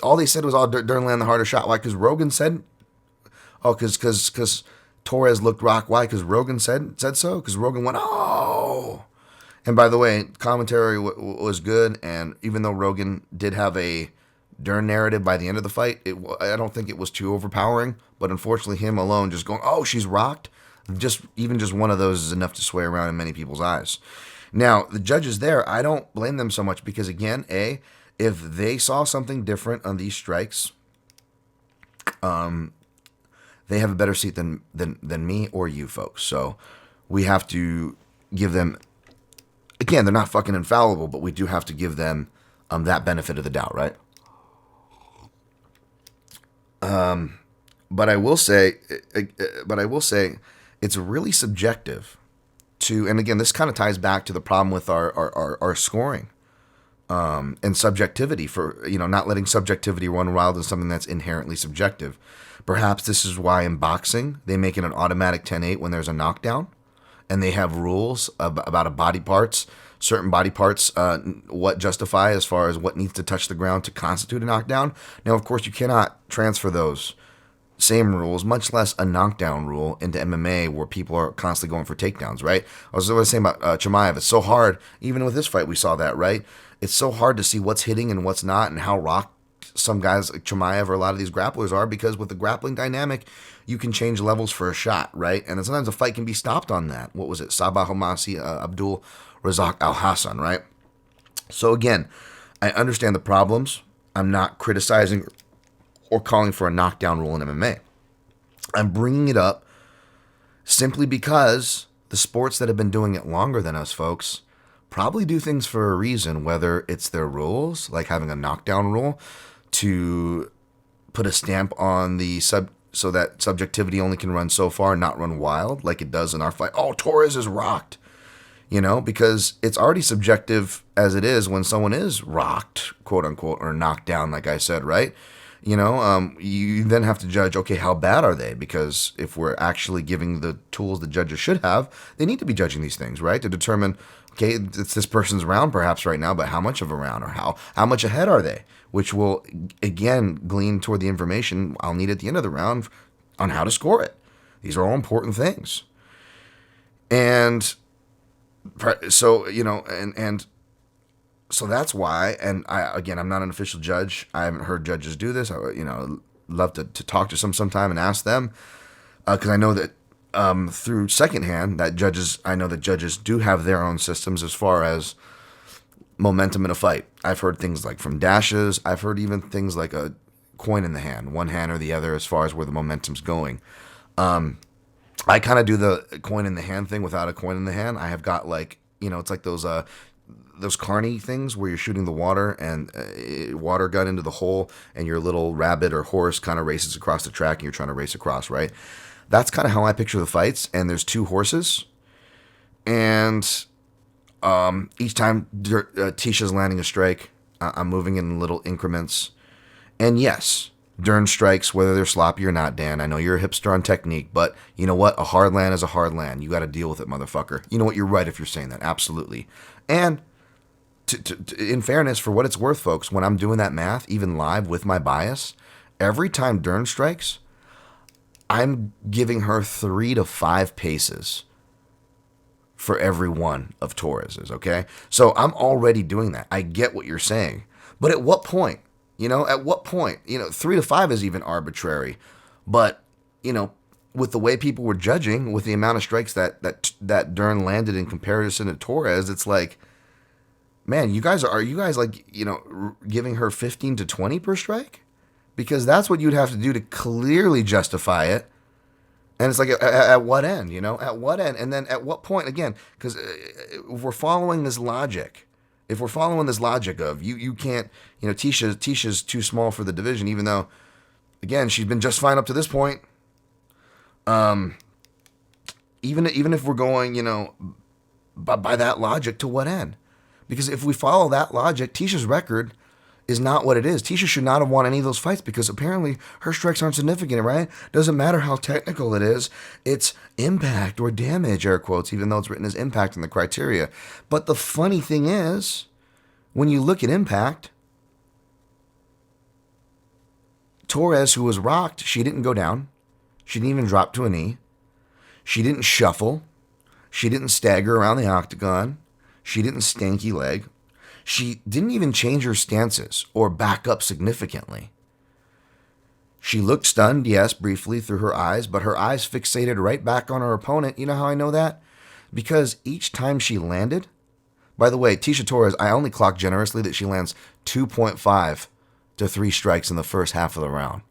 Speaker 1: All they said was, Darren land the harder shot. Why? Because Rogan said, because Torres looked rock. Why? Because Rogan said so? Because Rogan went, oh. And by the way, commentary was good, and even though Rogan did have a Dern narrative by the end of the fight, I don't think it was too overpowering, but unfortunately him alone just going, oh, she's rocked, even just one of those is enough to sway around in many people's eyes. Now, the judges there, I don't blame them so much, because again, if they saw something different on these strikes, they have a better seat than me or you folks. So we have to give them, again, they're not fucking infallible, but we do have to give them that benefit of the doubt, right? But I will say, it's really subjective to, and again, this kind of ties back to the problem with our scoring, and subjectivity, for, not letting subjectivity run wild in something that's inherently subjective. Perhaps this is why in boxing, they make it an automatic 10-8 when there's a knockdown, and they have rules about certain body parts, what justify as far as what needs to touch the ground to constitute a knockdown. Now, of course, you cannot transfer those same rules, much less a knockdown rule, into MMA, where people are constantly going for takedowns, right? I was saying about Chimaev. It's so hard, even with this fight, we saw that, right? It's so hard to see what's hitting and what's not, and how rocked some guys like Chimaev or a lot of these grapplers are, because with the grappling dynamic, you can change levels for a shot, right? And sometimes a fight can be stopped on that. What was it? Sabah Homasi, Abdul Razak Al Hassan, right? So again, I understand the problems. I'm not criticizing or calling for a knockdown rule in MMA. I'm bringing it up simply because the sports that have been doing it longer than us, folks, probably do things for a reason, whether it's their rules, like having a knockdown rule, to put a stamp on the so that subjectivity only can run so far and not run wild like it does in our fight. Oh, Torres is rocked. Because it's already subjective as it is when someone is rocked, quote unquote, or knocked down, like I said, right? You then have to judge, okay, how bad are they? Because if we're actually giving the tools the judges should have, they need to be judging these things, right? To determine, okay, it's this person's round perhaps right now, but how much of a round, or how much ahead are they? Which will, again, glean toward the information I'll need at the end of the round on how to score it. These are all important things. And so, so that's why, and I'm not an official judge. I haven't heard judges do this. Love to talk to sometime and ask them, because I know that through secondhand I know that judges do have their own systems as far as momentum in a fight. I've heard things like from dashes. I've heard even things like a coin in the hand, one hand or the other, as far as where the momentum's going. I kind of do the coin in the hand thing without a coin in the hand. I have got it's like those carny things where you're shooting the water and water gun into the hole, and your little rabbit or horse kind of races across the track and you're trying to race across, right? That's kind of how I picture the fights. And there's two horses, and each time Tisha's landing a strike, I'm moving in little increments. And yes, Dern strikes, whether they're sloppy or not, Dan. I know you're a hipster on technique, but you know what? A hard land is a hard land. You got to deal with it, motherfucker. You know what? You're right if you're saying that. Absolutely. And in fairness, for what it's worth, folks, when I'm doing that math, even live with my bias, every time Dern strikes, I'm giving her 3 to 5 paces for every one of Torres's, okay? So I'm already doing that. I get what you're saying. But at what point? At what point? 3 to 5 is even arbitrary. But, with the way people were judging, with the amount of strikes that Dern landed in comparison to Torres, it's like, man, are you guys like, giving her 15 to 20 per strike? Because that's what you'd have to do to clearly justify it. And it's like, at what end, At what end? And then at what point, again, because if we're following this logic, of you can't, Tisha's too small for the division, even though, again, she's been just fine up to this point. Even if we're going, by that logic, to what end? Because if we follow that logic, Tisha's record is not what it is. Tisha should not have won any of those fights because apparently her strikes aren't significant, right? Doesn't matter how technical it is. It's impact or damage, air quotes, even though it's written as impact in the criteria. But the funny thing is, when you look at impact, Torres, who was rocked, she didn't go down. She didn't even drop to a knee. She didn't shuffle. She didn't stagger around the octagon. She didn't stanky leg. She didn't even change her stances or back up significantly. She looked stunned, yes, briefly through her eyes, but her eyes fixated right back on her opponent. You know how I know that? Because each time she landed, by the way, Tisha Torres, I only clock generously that she lands 2.5 to 3 strikes in the first half of the round.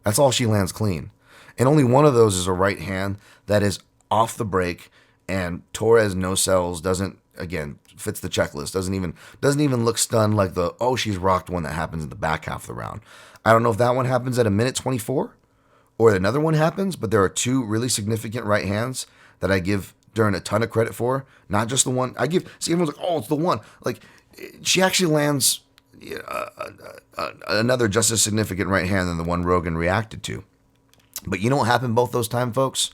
Speaker 1: That's all she lands clean. And only one of those is a right hand that is off the break, and Torres no sells, doesn't, again, fits the checklist, doesn't even look stunned like she's rocked one that happens in the back half of the round. I don't know if that one happens at a minute 24 or another one happens, but there are 2 really significant right hands that I give Dern a ton of credit for, not just the one. Everyone's like, oh, it's the one. Like, she actually lands another just as significant right hand than the one Rogan reacted to. But you know what happened both those times, folks?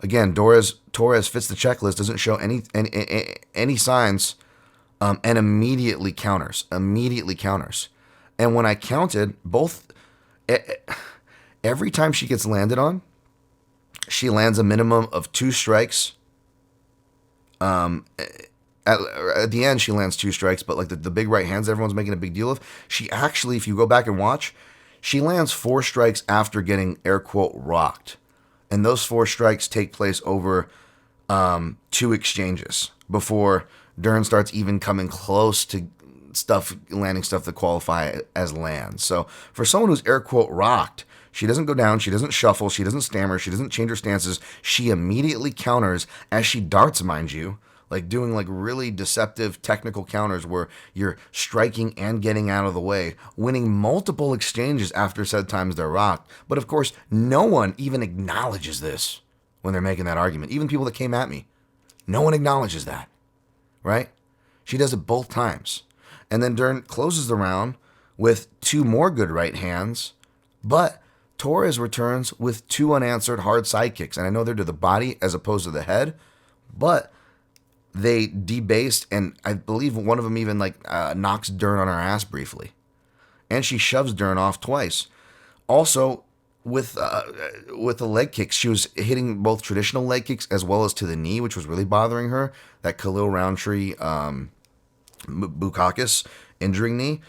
Speaker 1: Again, Torres fits the checklist, doesn't show any signs, and immediately counters. And when I counted, every time she gets landed on, she lands a minimum of 2 strikes. At the end, she lands 2 strikes, but like the big right hands everyone's making a big deal of, she actually, if you go back and watch, she lands 4 strikes after getting, air quote, rocked. And those 4 strikes take place over 2 exchanges before Dern starts even coming close to landing stuff that qualify as lands. So for someone who's, air quote, rocked, she doesn't go down, she doesn't shuffle, she doesn't stammer, she doesn't change her stances. She immediately counters as she darts, mind you, like doing like really deceptive technical counters where you're striking and getting out of the way, winning multiple exchanges after said times they're rocked. But of course, no one even acknowledges this when they're making that argument. Even people that came at me, no one acknowledges that, right? She does it both times. And then Dern closes the round with 2 more good right hands, but Torres returns with 2 unanswered hard side kicks. And I know they're to the body as opposed to the head, but they debased, and I believe one of them even knocks Dern on her ass briefly. And she shoves Dern off twice. Also, with the leg kicks, she was hitting both traditional leg kicks as well as to the knee, which was really bothering her. That Khalil Roundtree Bukakis injuring knee.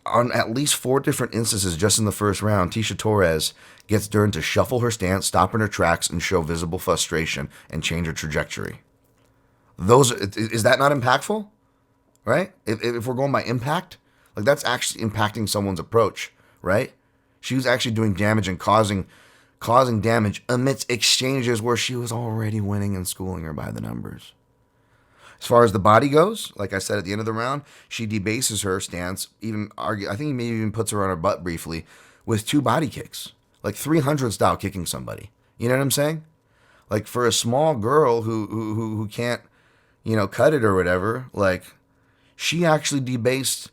Speaker 1: On at least 4 different instances just in the first round, Tisha Torres gets Dern to shuffle her stance, stop in her tracks, and show visible frustration and change her trajectory. Is that not impactful? Right? If we're going by impact, like that's actually impacting someone's approach, right? She was actually doing damage and causing damage amidst exchanges where she was already winning and schooling her by the numbers. As far as the body goes, like I said at the end of the round, she debases her stance, I think he maybe even puts her on her butt briefly with 2 body kicks, like 300 style kicking somebody. You know what I'm saying? Like for a small girl who can't, cut it or whatever, like She actually debased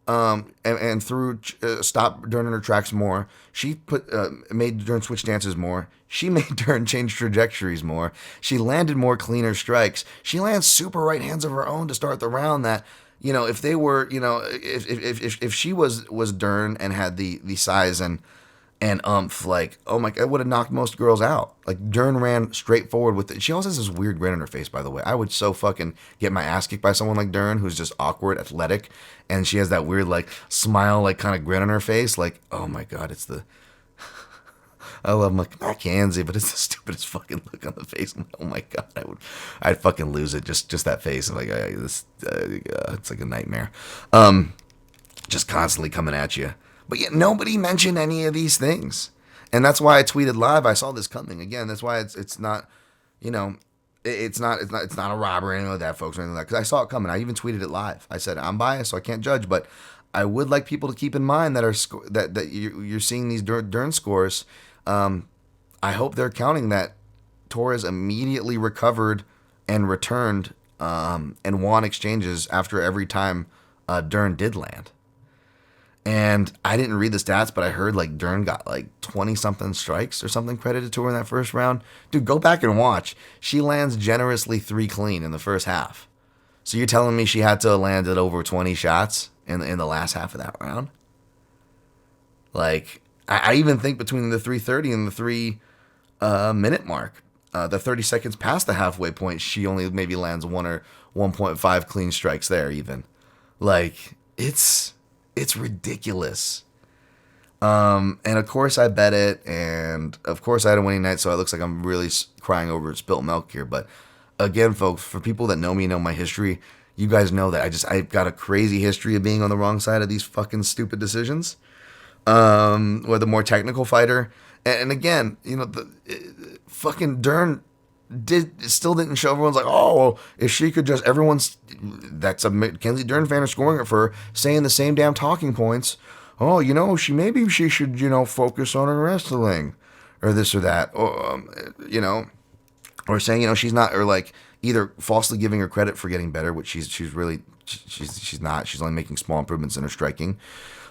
Speaker 1: and threw stopped Dern in her tracks more. She made Dern switch stances more. She made Dern change trajectories more. She landed more cleaner strikes. She lands super right hands of her own to start the round that, if they were, if she was Dern and had the size and like, oh my God, would have knocked most girls out. Like, Dern ran straight forward with it. She also has this weird grin on her face, by the way. I would so fucking get my ass kicked by someone like Dern, who's just awkward, athletic, and she has that weird, like, smile, like, kind of grin on her face. Like, oh my God, it's the... I love Mackenzie, but it's the stupidest fucking look on the face. Like, oh my God, I'd fucking lose it. Just that face. Like, it's like a nightmare. Just constantly coming at you. But yet nobody mentioned any of these things. And that's why I tweeted live. I saw this coming. Again, that's why it's not, it's not a robbery or anything like that, folks, or anything like that. Because I saw it coming. I even tweeted it live. I said, I'm biased, so I can't judge. But I would like people to keep in mind that you're seeing these Dern scores. I hope they're counting that Torres immediately recovered and returned and won exchanges after every time Dern did land. And I didn't read the stats, but I heard like Dern got like 20-something strikes or something credited to her in that first round. Dude, go back and watch. She lands generously 3 clean in the first half. So you're telling me she had to land at over 20 shots in the last half of that round? Like, I even think between the 3:30 and the 3-minute mark, the 30 seconds past the halfway point, she only maybe lands 1 or 1.5 clean strikes there even. Like, it's ridiculous. And of course I bet it, and of course I had a winning night, so it looks like I'm really crying over spilt milk here. But again, folks, for people that know me, know my history, you guys know that I've got a crazy history of being on the wrong side of these fucking stupid decisions. Or the more technical fighter. And again, the fucking Dern still didn't show. Everyone's like, oh, well, if she could just, that's a Mackenzie Dern fan is scoring it for her, saying the same damn talking points. Oh, maybe she should, focus on her wrestling or this or that. Or, or saying, she's not, or like either falsely giving her credit for getting better, which she's not. She's only making small improvements in her striking.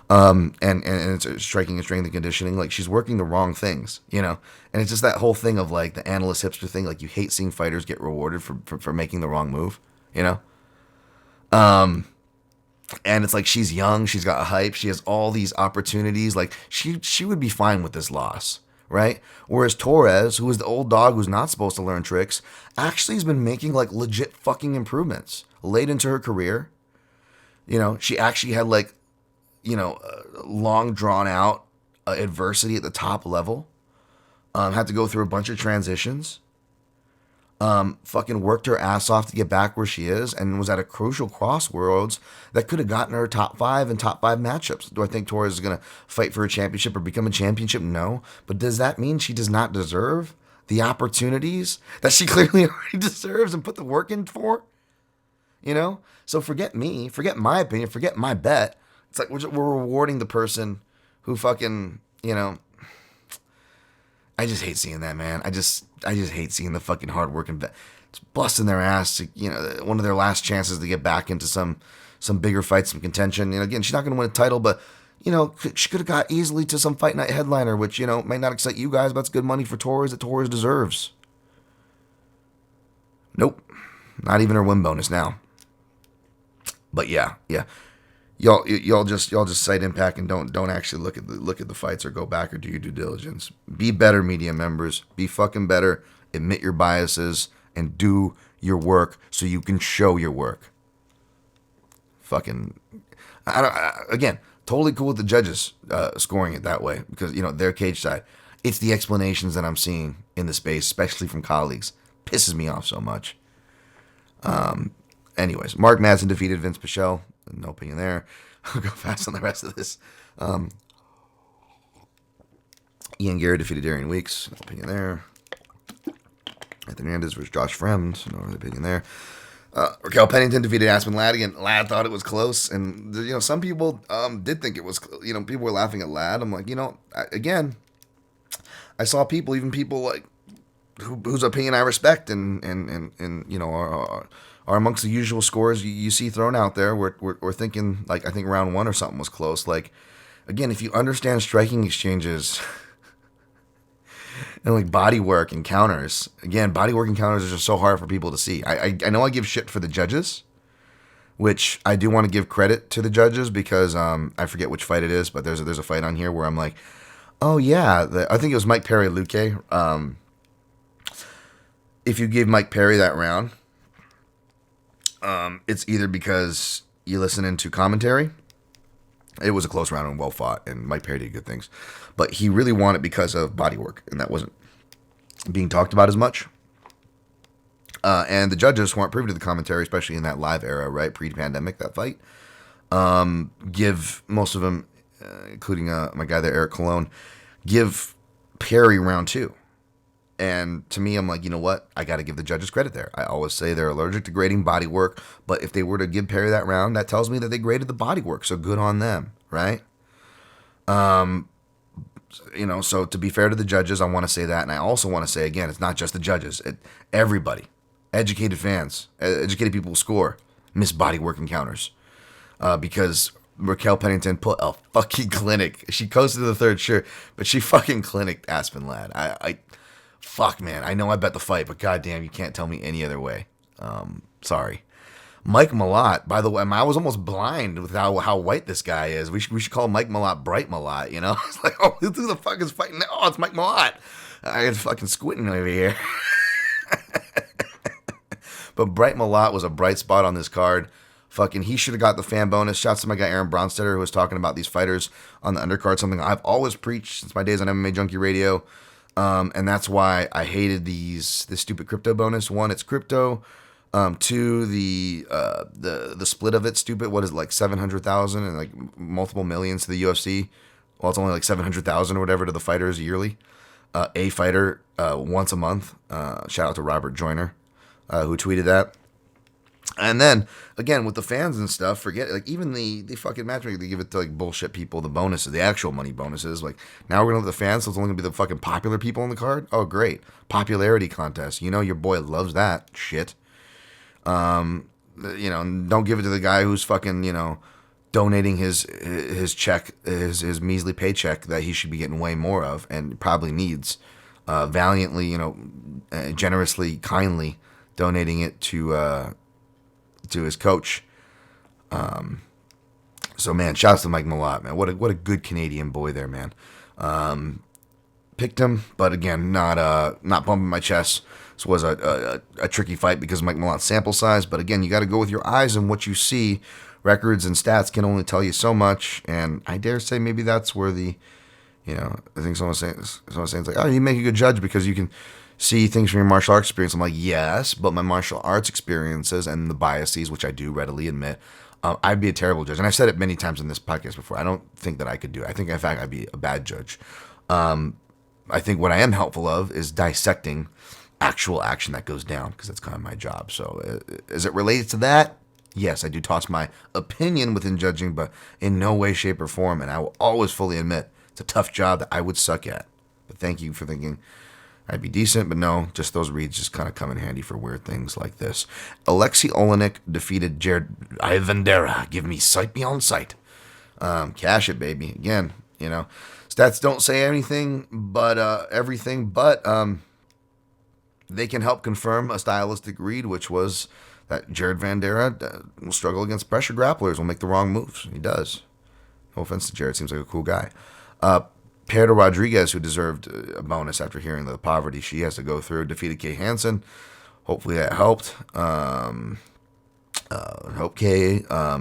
Speaker 1: And it's striking and strength and conditioning. Like, she's working the wrong things, and it's just that whole thing of like the analyst hipster thing. Like, you hate seeing fighters get rewarded for making the wrong move, and it's like, she's young, she's got hype, she has all these opportunities. Like, she would be fine with this loss, right? Whereas Torres, who is the old dog who's not supposed to learn tricks, actually has been making like legit fucking improvements late into her career. She actually had like, long drawn out adversity at the top level. Had to go through a bunch of transitions. Fucking worked her ass off to get back where she is, and was at a crucial crossroads that could have gotten her top 5 and top 5 matchups. Do I think Torres is going to fight for a championship or become a championship? No. But does that mean she does not deserve the opportunities that she clearly already deserves and put the work in for? So forget me, forget my opinion, forget my bet. It's like we're rewarding the person who fucking, I just hate seeing that, man. I just hate seeing the fucking hardworking vet busting their ass to, one of their last chances to get back into some bigger fights, some contention. Again, she's not going to win a title, but, she could have got easily to some fight night headliner, which, might not excite you guys, but it's good money for Torres that Torres deserves. Nope. Not even her win bonus now. But yeah. Y'all just cite impact and don't actually look at the fights or go back or do your due diligence. Be better, media members. Be fucking better. Admit your biases and do your work so you can show your work. Fucking, again, totally cool with the judges scoring it that way because their cage side. It's the explanations that I'm seeing in the space, especially from colleagues, pisses me off so much. Anyways, Mark Madsen defeated Vince Pichel. No opinion there. I'll go fast on the rest of this. Ian Garrett defeated Darren Weeks. No opinion there. Anthony Hernandez versus Josh Fremd. No opinion there. Raquel Pennington defeated Aspen Ladd again. Ladd thought it was close, and some people did think it was. People were laughing at Ladd. I'm like, again, I saw even people like whose opinion I respect and are are amongst the usual scores you see thrown out there. We're thinking, like, I think round 1 or something was close. Like, again, if you understand striking exchanges and like body work and counters, again, body work and counters are just so hard for people to see. I know I give shit for the judges, which I do want to give credit to the judges because I forget which fight it is, but there's a fight on here where I'm like, oh yeah, I think it was Mike Perry Luque. If you give Mike Perry that round, it's either because you listen into commentary. It was a close round and well fought, and Mike Perry did good things. But he really won it because of body work, and that wasn't being talked about as much. And the judges weren't privy to the commentary, especially in that live era, right? Pre-pandemic, that fight. Give most of them, including my guy there, Eric Colon, give Perry round 2. And to me, I'm like, you know what? I got to give the judges credit there. I always say they're allergic to grading body work, but if they were to give Perry that round, that tells me that they graded the body work. So good on them, right? So to be fair to the judges, I want to say that. And I also want to say, again, it's not just the judges. Everybody, educated fans, educated people who score, miss body work encounters. Because Raquel Pennington put a fucking clinic. She coasted to the third, sure, but she fucking clinicked Aspen Ladd. Fuck, man. I know I bet the fight, but goddamn, you can't tell me any other way. Sorry. Mike Malott, by the way, I was almost blind with how white this guy is. We should call Mike Malott Bright Malott, you know? It's like, oh, who the fuck is fighting now? Oh, it's Mike Malott. I got fucking squinting over here. But Bright Malott was a bright spot on this card. Fucking, he should have got the fan bonus. Shouts to my guy Aaron Bronstetter, who was talking about these fighters on the undercard, something I've always preached since my days on MMA Junkie Radio. And that's why I hated this stupid crypto bonus. 1, it's crypto. 2, the split of it, stupid. What is it, like 700,000 and like multiple millions to the UFC? Well, it's only like 700,000 or whatever to the fighters yearly. A fighter once a month. Shout out to Robert Joyner, who tweeted that. And then, again, with the fans and stuff, forget, like, even the fucking matchmaking, they give it to, like, bullshit people, the bonuses, the actual money bonuses. Like, now we're going to let the fans, so it's only going to be the fucking popular people on the card? Oh, great. Popularity contest. You know your boy loves that shit. Don't give it to the guy who's fucking, donating his check, his measly paycheck that he should be getting way more of and probably needs. Valiantly, generously, kindly donating it to his coach. So man, shouts to Mike Malott, man. What a good Canadian boy there, man. Picked him, but again, not bumping my chest. This was a tricky fight because of Mike Malott's sample size, but again, you got to go with your eyes and what you see. Records and stats can only tell you so much, and I dare say maybe that's where I think someone's saying it's like, oh, you make a good judge because you can see things from your martial arts experience. I'm like, yes, but my martial arts experiences and the biases, which I do readily admit, I'd be a terrible judge. And I've said it many times in this podcast before. I don't think that I could do it. I think, in fact, I'd be a bad judge. I think what I am helpful of is dissecting actual action that goes down, because that's kind of my job. So as it relates to that, yes, I do toss my opinion within judging, but in no way, shape, or form. And I will always fully admit it's a tough job that I would suck at. But thank you for thinking I'd be decent, but no, just those reads just kind of come in handy for weird things like this. Alexei Olenek defeated Jared Ivandera. Give me sight beyond sight. Cash it, baby. Again, stats don't say anything, but everything, but they can help confirm a stylistic read, which was that Jared Vanderaa will struggle against pressure grapplers, will make the wrong moves. He does. No offense to Jared, seems like a cool guy. Pedro Rodriguez, who deserved a bonus after hearing the poverty she has to go through, defeated Kay Hansen. Hopefully that helped. Hope Kay, I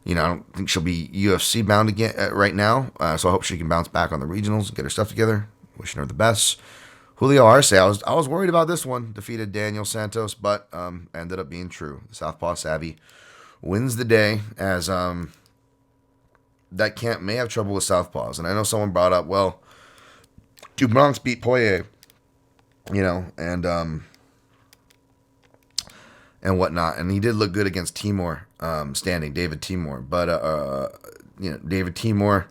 Speaker 1: don't think she'll be UFC bound again right now, so I hope she can bounce back on the regionals and get her stuff together. Wishing her the best. Julio Arce, I was worried about this one. Defeated Daniel Santos, but ended up being true. The Southpaw Savvy wins the day, as that camp may have trouble with southpaws. And I know someone brought up, well, Dubronx beat Poirier, and whatnot. And he did look good against Timur, David Timur. But, David Timur,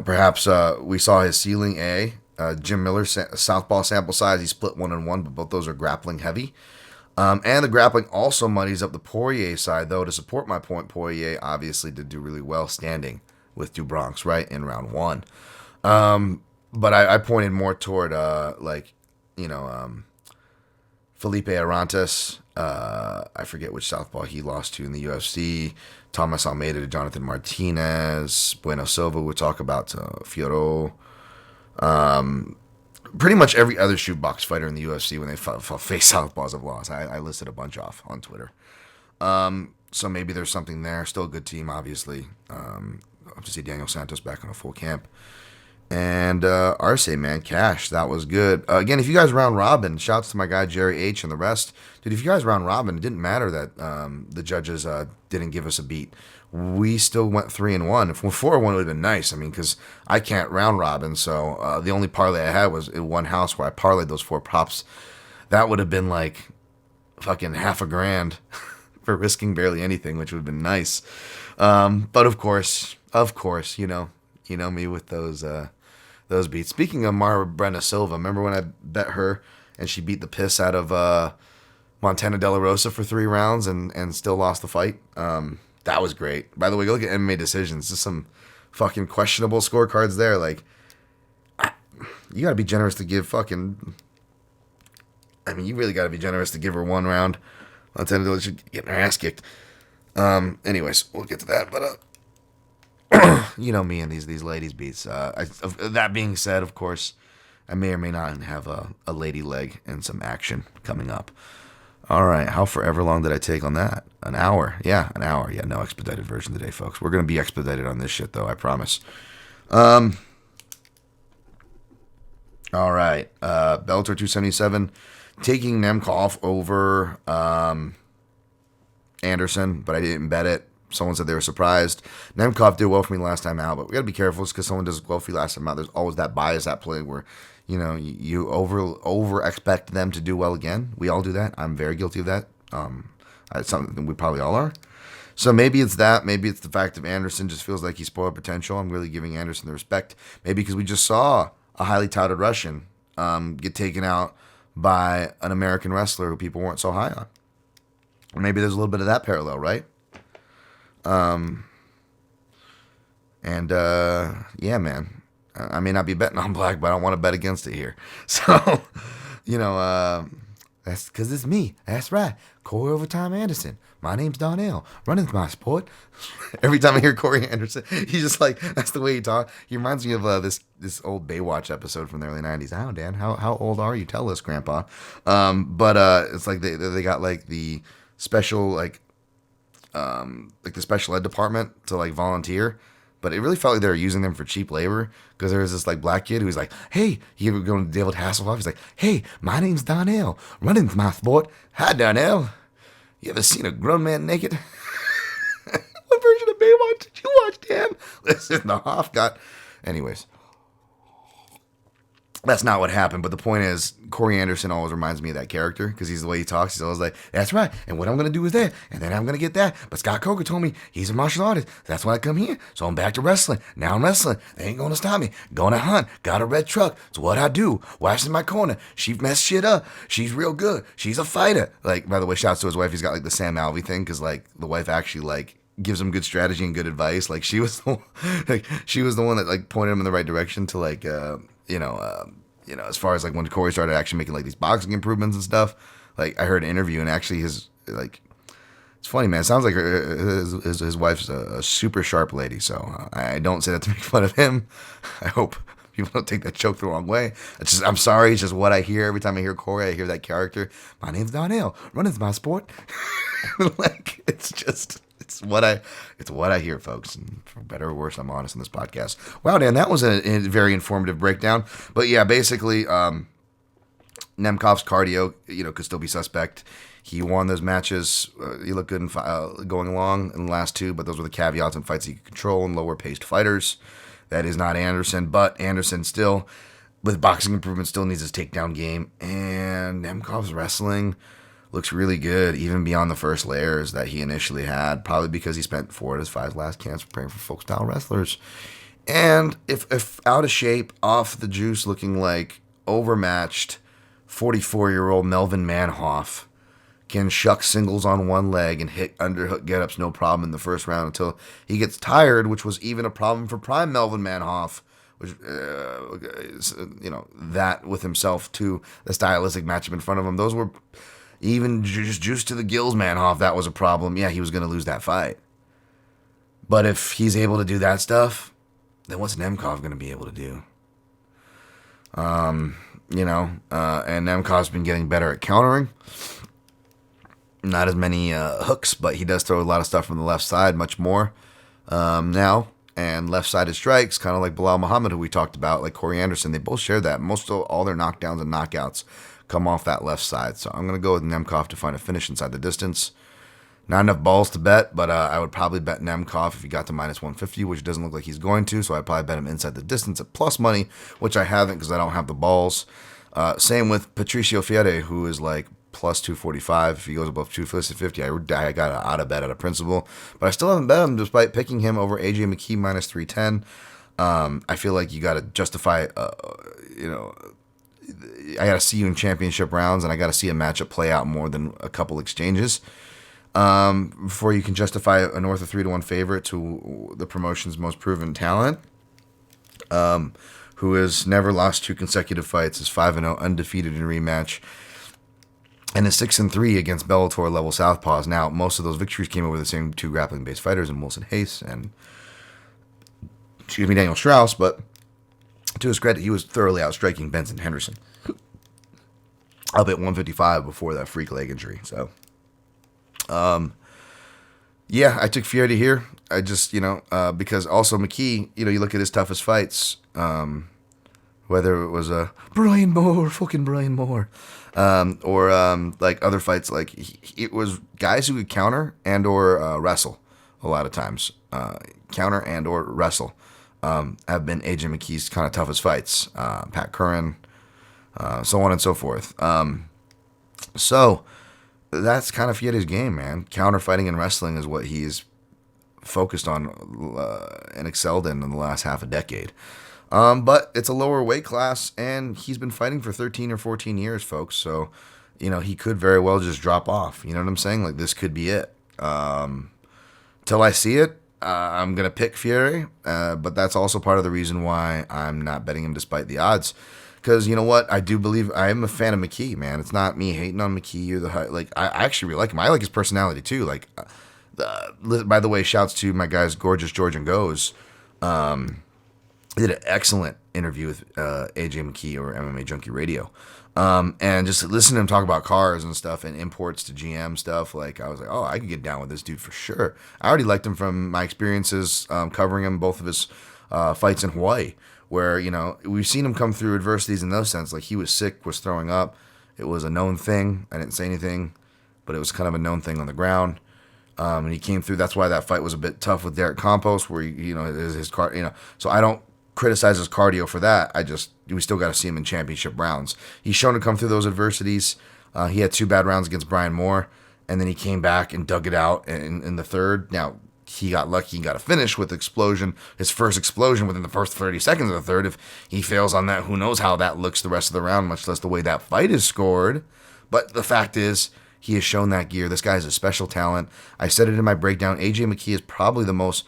Speaker 1: perhaps we saw his ceiling, Jim Miller, southpaw sample size. He split 1-1, but both those are grappling heavy. And the grappling also muddies up the Poirier side, though. To support my point, Poirier obviously did do really well standing with Dubronx, right, in round one. But I pointed more toward, Felipe Arantes. I forget which southpaw he lost to in the UFC. Thomas Almeida to Jonathan Martinez. Bueno Silva, we'll talk about Fiora. Pretty much every other shootbox fighter in the UFC when they face southpaws have lost. I listed a bunch off on Twitter. So maybe there's something there. Still a good team, obviously. Hope to see Daniel Santos back on a full camp. And Arce, man, cash. That was good. Again, if you guys round robin, shouts to my guy Jerry H and the rest. Dude, if you guys round robin, it didn't matter that the judges didn't give us a beat. We still went 3-1. If we're 4-1, it would have been nice. I mean, because I can't round robin, so the only parlay I had was in one house where I parlayed those 4 props. That would have been like fucking $1,000 for risking barely anything, which would have been nice. But of course, you know me with those beats. Speaking of Mara Brenda Silva, remember when I bet her and she beat the piss out of Montana De La Rosa for 3 rounds and still lost the fight? That was great. By the way, go look at MMA decisions. Just some fucking questionable scorecards there. Like, you gotta be generous to give fucking... I mean, you really gotta be generous to give her 1 round. Montana De La Rosa getting her ass kicked. Anyways, we'll get to that, but you know me and these ladies beats. That being said, of course, I may or may not have a lady leg and some action coming up. All right, how forever long did I take on that? An hour. Yeah, an hour. Yeah, no expedited version today, folks. We're going to be expedited on this shit, though, I promise. All right, Bellator 277, taking Nemkov over Anderson, but I didn't bet it. Someone said they were surprised. Nemkov did well for me last time out, but we got to be careful just because someone does well for you last time out. There's always that bias at play where, you know, you over expect them to do well again. We all do that. I'm very guilty of that. It's something we probably all are. So maybe it's that. Maybe it's the fact that Anderson just feels like he's spoiled potential. I'm really giving Anderson the respect. Maybe because we just saw a highly touted Russian get taken out by an American wrestler who people weren't so high on. Or maybe there's a little bit of that parallel, right? Yeah, man. I may not be betting on black, but I don't want to bet against it here. So, you know, that's because it's me. That's right. Corey Overtime Anderson. My name's Donnell. Running my sport. Every time I hear Corey Anderson, he's just like, that's the way he talks. He reminds me of this old Baywatch episode from the early 90s. How, Dan? How old are you? Tell us, Grandpa. But it's like they got like the special, like the special ed department to like volunteer. But it really felt like they were using them for cheap labor because there was this like black kid who was like, hey, he would go to David Hasselhoff. He's like, hey, my name's Donnell. Running my sport. Hi, Donnell. You ever seen a grown man naked? What version of Baywatch did you watch, Dan? Listen, the Hoff got... Anyways. That's not what happened, but the point is, Corey Anderson always reminds me of that character because he's the way he talks. He's always like, that's right, and what I'm going to do is that, and then I'm going to get that. But Scott Coker told me he's a martial artist. That's why I come here. So I'm back to wrestling. Now I'm wrestling. They ain't going to stop me. Going to hunt. Got a red truck. It's what I do. Wife's in my corner. She messed shit up. She's real good. She's a fighter. Like, by the way, shouts to his wife. He's got like the Sam Alvey thing because like the wife actually like gives him good strategy and good advice. Like she was the one that like pointed him in the right direction to like, as far as like when Corey started actually making like these boxing improvements and stuff, like I heard an interview and actually his like, it's funny, man. It sounds like his wife's a super sharp lady. So I don't say that to make fun of him. I hope people don't take that joke the wrong way. I'm sorry. It's just what I hear every time I hear Corey. I hear that character. My name's Donnell. Running's my sport. Like it's what I hear, folks. And for better or worse, I'm honest in this podcast. Wow, Dan, that was a very informative breakdown. But yeah, basically, Nemkov's cardio, could still be suspect. He won those matches. He looked good going along in the last 2, but those were the caveats in fights he could control and lower-paced fighters. That is not Anderson, but Anderson still, with boxing improvement, still needs his takedown game. And Nemkov's wrestling looks really good, even beyond the first layers that he initially had, probably because he spent 4 of his 5 last camps preparing for folk-style wrestlers. And if out of shape, off the juice, looking like overmatched 44-year-old Melvin Manhoff can shuck singles on one leg and hit underhook get-ups no problem in the first round until he gets tired, which was even a problem for prime Melvin Manhoff, which, that with himself too, the stylistic matchup in front of him. Those were even just juice to the gills Manhoff. That was a problem. Yeah, he was going to lose that fight. But if he's able to do that stuff, then what's Nemkov going to be able to do? And Nemkov's been getting better at countering. Not as many hooks, but he does throw a lot of stuff from the left side, much more now. And left-sided strikes, kind of like Bilal Muhammad, who we talked about, like Corey Anderson, they both share that. Most of all their knockdowns and knockouts come off that left side. So I'm going to go with Nemkov to find a finish inside the distance. Not enough balls to bet, but I would probably bet Nemkov if he got to minus 150, which doesn't look like he's going to. So I'd probably bet him inside the distance at plus money, which I haven't because I don't have the balls. Same with Patricio Fiere, who is like plus 245. If he goes above 250, I got out of bet at a principle. But I still haven't bet him despite picking him over AJ McKee minus 310. I feel like you got to justify, I got to see you in championship rounds, and I got to see a matchup play out more than a couple exchanges before you can justify a north of 3-1 favorite to the promotion's most proven talent, who has never lost 2 consecutive fights, is 5-0, undefeated in rematch, and is 6-3 against Bellator level southpaws. Now, most of those victories came over the same 2 grappling-based fighters in Wilson Hayes and Daniel Strauss, but to his credit, he was thoroughly outstriking Benson Henderson up at 155 before that freak leg injury. So, I took Fiore here. I just, because also McKee, you look at his toughest fights, whether it was Brian Moore, fucking Brian Moore, or like other fights, like it was guys who could counter and or wrestle a lot of times. Counter and or wrestle have been AJ McKee's kind of toughest fights. Pat Curran, so on and so forth. So that's kind of Fiere's game, man. Counter fighting and wrestling is what he's focused on and excelled in the last half a decade. But it's a lower weight class, and he's been fighting for 13 or 14 years, folks. So, he could very well just drop off. You know what I'm saying? Like, this could be it. Till I see it, I'm going to pick Fiore, but that's also part of the reason why I'm not betting him despite the odds. Because, you know what? I do believe I am a fan of McKee, man. It's not me hating on McKee or I actually really like him. I like his personality, too. Like, by the way, shouts to my guys, Gorgeous George and Goes. They did an excellent interview with AJ McKee over MMA Junkie Radio. And just listen to him talk about cars and stuff and imports to GM stuff. Like, I was like, oh, I could get down with this dude for sure. I already liked him from my experiences covering him, both of his fights in Hawaii, where, we've seen him come through adversities in those sense. Like, he was sick, was throwing up. It was a known thing. I didn't say anything, but it was kind of a known thing on the ground. And he came through. That's why that fight was a bit tough with Derek Campos, where, his car, so I don't criticize his cardio for that. We still got to see him in championship rounds. He's shown to come through those adversities. He had 2 bad rounds against Brian Moore, and then he came back and dug it out in the third. Now, he got lucky and got a finish with explosion, his first explosion within the first 30 seconds of the third. If he fails on that, who knows how that looks the rest of the round, much less the way that fight is scored. But the fact is, he has shown that gear. This guy is a special talent. I said it in my breakdown. AJ McKee is probably the most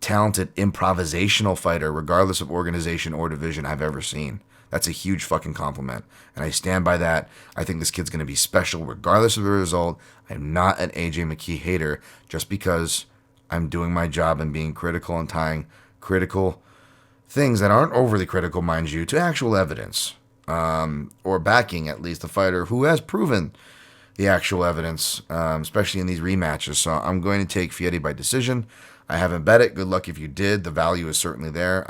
Speaker 1: talented improvisational fighter, regardless of organization or division, I've ever seen. That's a huge fucking compliment, and I stand by that. I think this kid's going to be special regardless of the result. I'm not an AJ McKee hater just because I'm doing my job and being critical and tying critical things that aren't overly critical, mind you, to actual evidence, or backing at least a fighter who has proven the actual evidence, especially in these rematches. So I'm going to take Fiore by decision. I haven't bet it. Good luck if you did. The value is certainly there.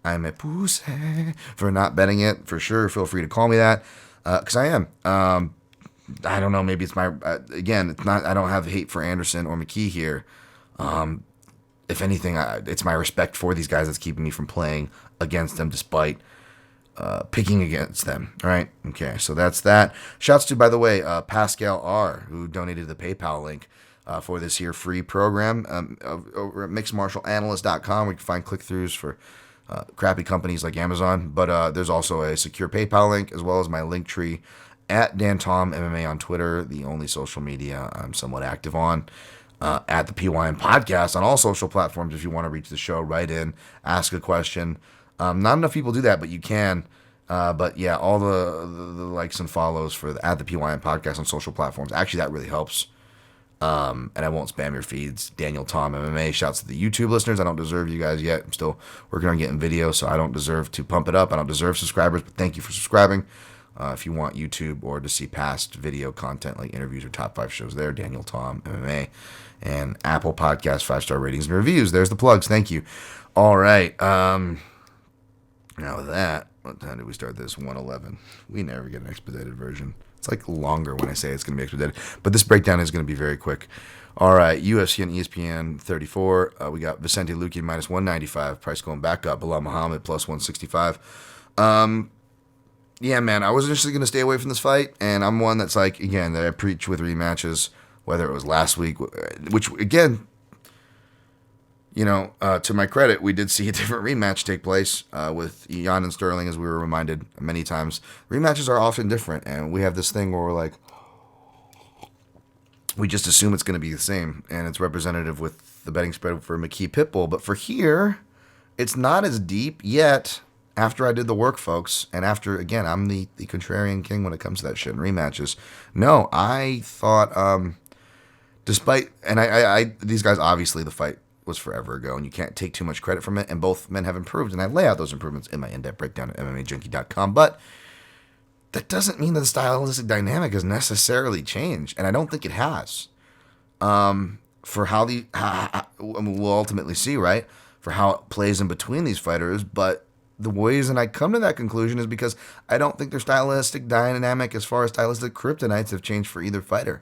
Speaker 1: I'm a pussy for not betting it, for sure. Feel free to call me that, because I am. I don't know. Maybe it's my again. It's not. I don't have hate for Anderson or McKee here. If anything, it's my respect for these guys that's keeping me from playing against them, despite picking against them. All right. Okay. So that's that. Shouts to, by the way, Pascal R, who donated the PayPal link for this here free program over at mixedmartialanalyst.com, where you can find click-throughs for crappy companies like Amazon. But there's also a secure PayPal link, as well as my link tree at Dan Tom MMA on Twitter, the only social media I'm somewhat active on. At the PYN Podcast on all social platforms. If you want to reach the show, write in, ask a question. Not enough people do that, but you can. But yeah, all the likes and follows for at the PYN Podcast on social platforms. Actually, that really helps. And I won't spam your feeds. Daniel Tom MMA. Shouts to the YouTube listeners. I don't deserve you guys yet. I'm still working on getting video, so I don't deserve to pump it up. I don't deserve subscribers, but thank you for subscribing. If you want YouTube or to see past video content like interviews or top 5 shows there, Daniel Tom MMA. And Apple Podcast 5-star ratings and reviews. There's the plugs. Thank you. All right. Now with that, what time did we start this? 1:11. We never get an expedited version. It's like longer when I say it's going to be expedited. But this breakdown is going to be very quick. All right. UFC and ESPN 34. We got Vicente Luque minus 195. Price going back up. Bilal Muhammad plus 165. Yeah, man. I was initially going to stay away from this fight. And I'm one that's like, again, that I preach with rematches. Whether it was last week, which, again, to my credit, we did see a different rematch take place with Jan and Sterling, as we were reminded many times. Rematches are often different, and we have this thing where we're like, we just assume it's going to be the same, and it's representative with the betting spread for McKee Pitbull. But for here, it's not as deep yet. After I did the work, folks, and after, again, I'm the contrarian king when it comes to that shit in rematches. No, I thought... Despite, and I these guys, obviously the fight was forever ago, and you can't take too much credit from it, and both men have improved, and I lay out those improvements in my in-depth breakdown at MMAJunkie.com, but that doesn't mean that the stylistic dynamic has necessarily changed, and I don't think it has. For how we'll ultimately see, right, for how it plays in between these fighters, but the reason I come to that conclusion is because I don't think their stylistic dynamic as far as stylistic kryptonites have changed for either fighter.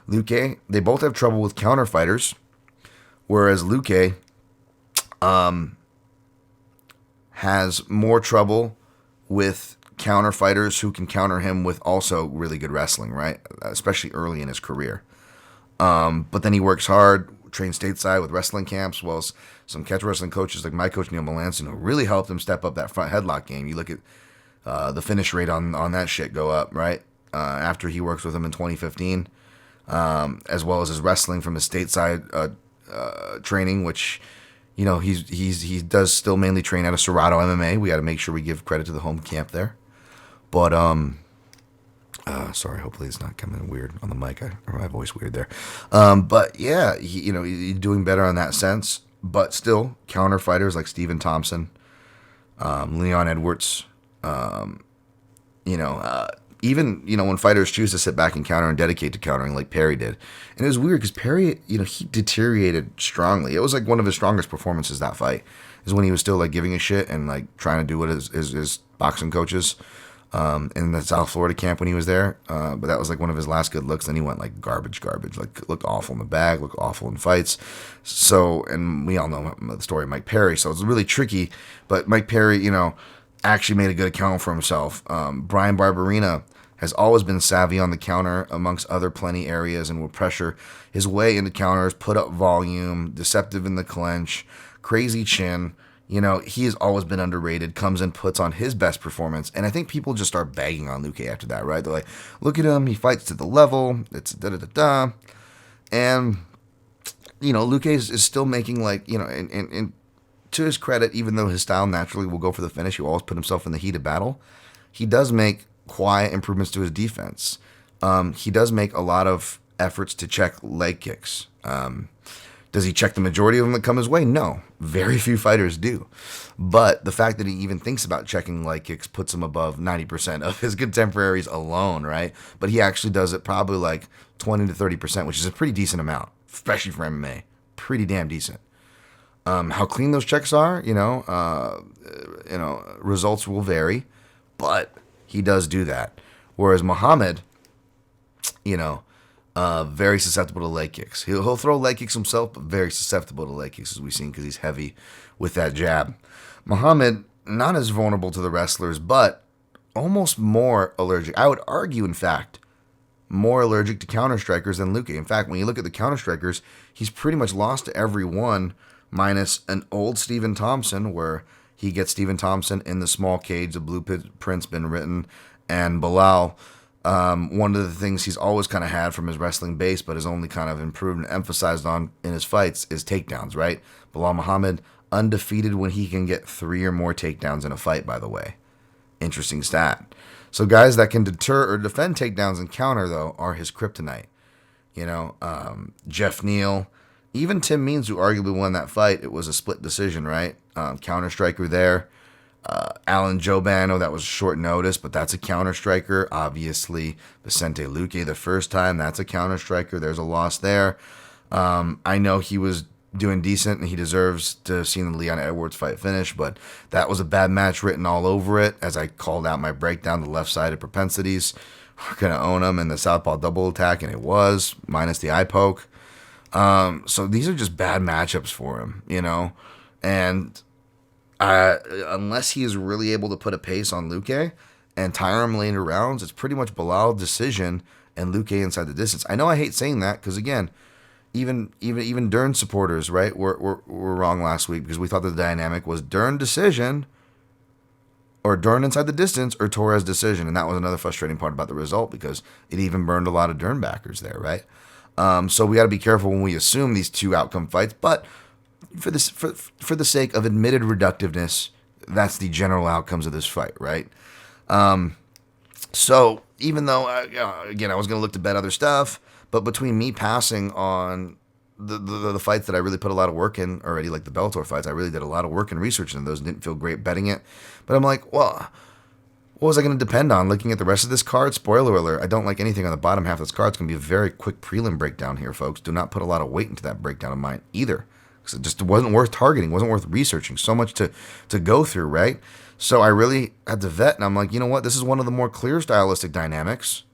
Speaker 1: Luque, they both have trouble with counter fighters, whereas Luque has more trouble with counter fighters who can counter him with also really good wrestling, right? Especially early in his career. But then he works hard, trains stateside with wrestling camps, as well as some catch wrestling coaches like my coach Neil Melanson, who really helped him step up that front headlock game. You look at the finish rate on that shit go up, right? After he works with him in 2015. As well as his wrestling from his stateside training, which, he does still mainly train out of Serrato MMA. We got to make sure we give credit to the home camp there. But sorry, hopefully it's not coming weird on the mic. My voice weird there. But yeah, he's doing better in that sense. But still, counter fighters like Stephen Thompson, Leon Edwards, even, when fighters choose to sit back and counter and dedicate to countering like Perry did. And it was weird because Perry, he deteriorated strongly. It was like one of his strongest performances, that fight, is when he was still like giving a shit and like trying to do what his boxing coaches in the South Florida camp when he was there. But that was like one of his last good looks. Then he went like garbage, like looked awful in the bag, looked awful in fights. So, and we all know the story of Mike Perry. So it's really tricky. But Mike Perry, actually made a good account for himself. Brian Barberina has always been savvy on the counter amongst other plenty areas and will pressure his way into counters, put up volume, deceptive in the clinch, crazy chin. He has always been underrated, comes and puts on his best performance. And I think people just start bagging on Luque after that, right? They're like, look at him, he fights to the level, it's da-da-da-da. And, Luque is still making and to his credit, even though his style naturally will go for the finish, he will always put himself in the heat of battle. He does make quiet improvements to his defense. He does make a lot of efforts to check leg kicks. Does he check the majority of them that come his way? No. Very few fighters do. But the fact that he even thinks about checking leg kicks puts him above 90% of his contemporaries alone, right? But he actually does it probably like 20 to 30%, which is a pretty decent amount, especially for MMA. Pretty damn decent. How clean those checks are, results will vary, but he does do that. Whereas Muhammad, very susceptible to leg kicks. He'll throw leg kicks himself, but very susceptible to leg kicks, as we've seen, because he's heavy with that jab. Muhammad, not as vulnerable to the wrestlers, but almost more allergic. I would argue, in fact, more allergic to counter strikers than Luque. In fact, when you look at the counter strikers, he's pretty much lost to every one, minus an old Stephen Thompson, where he gets Stephen Thompson in the small cage, the blueprint's been written, and Bilal, One of the things he's always kind of had from his wrestling base, but has only kind of improved and emphasized on in his fights, is takedowns, right? Bilal Muhammad, undefeated when he can get 3 or more takedowns in a fight, by the way. Interesting stat. So guys that can deter or defend takedowns and counter, though, are his kryptonite. Jeff Neal, even Tim Means, who arguably won that fight, it was a split decision, right? Counter striker there. Alan Jobano, that was short notice, but that's a counter striker. Obviously, Vicente Luque the first time, that's a counter striker. There's a loss there. I know he was doing decent and he deserves to have seen the Leon Edwards fight finish, but that was a bad match written all over it. As I called out my breakdown, the left-sided propensities are going to own him in the southpaw double attack, and it was, minus the eye poke. So these are just bad matchups for him, and unless he is really able to put a pace on Luque and tire him later rounds, it's pretty much Bilal decision and Luque inside the distance. I know I hate saying that because, again, even Dern supporters, right, were wrong last week because we thought the dynamic was Dern decision or Dern inside the distance or Torres decision, and that was another frustrating part about the result because it even burned a lot of Dern backers there, right? So we got to be careful when we assume these two outcome fights, but for the sake of admitted reductiveness, that's the general outcomes of this fight, right? So even though, again, I was going to look to bet other stuff, but between me passing on the fights that I really put a lot of work in already, like the Bellator fights, I really did a lot of work and research in those and didn't feel great betting it. But I'm like, well, what was I going to depend on looking at the rest of this card? Spoiler alert, I don't like anything on the bottom half of this card. It's going to be a very quick prelim breakdown here, folks. Do not put a lot of weight into that breakdown of mine either. Because it just wasn't worth targeting, wasn't worth researching. So much to go through, right? So I really had to vet, and I'm like, you know what? This is one of the more clear stylistic dynamics.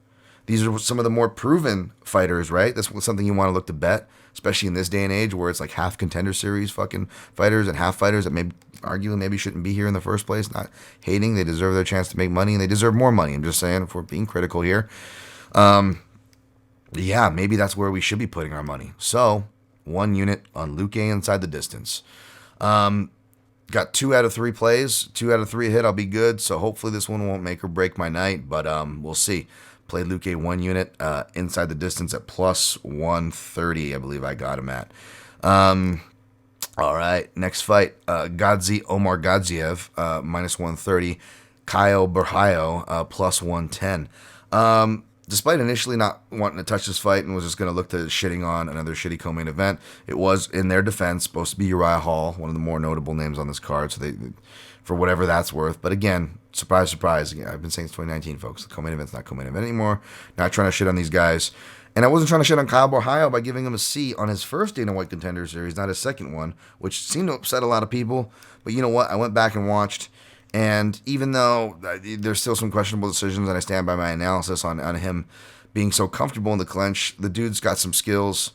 Speaker 1: These are some of the more proven fighters, right? This was something you want to look to bet, especially in this day and age where it's like half contender series fucking fighters and half fighters that maybe shouldn't be here in the first place. Not hating, they deserve their chance to make money, and they deserve more money. I'm just saying, if we're being critical here. Yeah, maybe that's where we should be putting our money. So 1 unit on Luque inside the distance. Got 2 out of 3 plays. 2 out of 3 hit, I'll be good. So hopefully this one won't make or break my night, but we'll see. Played Luque 1 unit inside the distance at plus 130, I believe I got him at. All right, next fight. Omar Gadziev, minus 130. Caio Borralho, plus 110. Despite initially not wanting to touch this fight and was just going to look to shitting on another shitty co-main event, it was, in their defense, supposed to be Uriah Hall, one of the more notable names on this card, so they, for whatever that's worth. But again, surprise, surprise. Again, I've been saying it's 2019, folks. The co-main event's not co-main event anymore. Not trying to shit on these guys. And I wasn't trying to shit on Caio Borralho by giving him a C on his first Dana White Contender Series, not his second one, which seemed to upset a lot of people. But you know what? I went back and watched. And even though there's still some questionable decisions, and I stand by my analysis on him being so comfortable in the clinch, the dude's got some skills.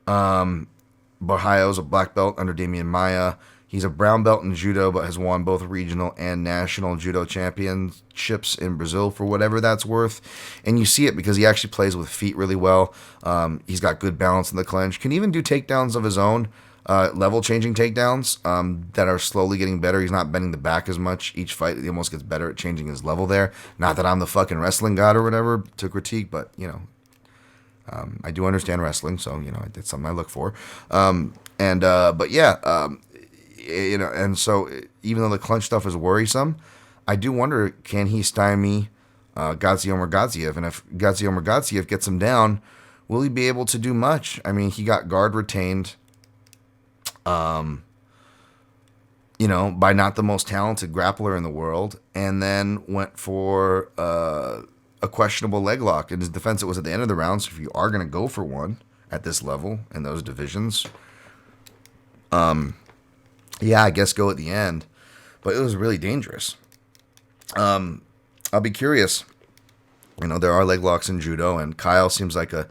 Speaker 1: Borralho's a black belt under Damian Maia. He's a brown belt in judo, but has won both regional and national judo championships in Brazil for whatever that's worth. And you see it because he actually plays with feet really well. He's got good balance in the clinch. Can even do takedowns of his own. Level-changing takedowns that are slowly getting better. He's not bending the back as much. Each fight, he almost gets better at changing his level there. Not that I'm the fucking wrestling god or whatever to critique, but, I do understand wrestling, so, it's something I look for. And so even though the clinch stuff is worrisome, I do wonder, can he stymie Omar Gadziev? And if Omar Gadziev gets him down, will he be able to do much? I mean, he got guard retained by not the most talented grappler in the world, and then went for a questionable leg lock. In his defense, it was at the end of the round, so if you are going to go for one at this level in those divisions, I guess go at the end. But it was really dangerous. I'll be curious. There are leg locks in judo, and Kyle seems like I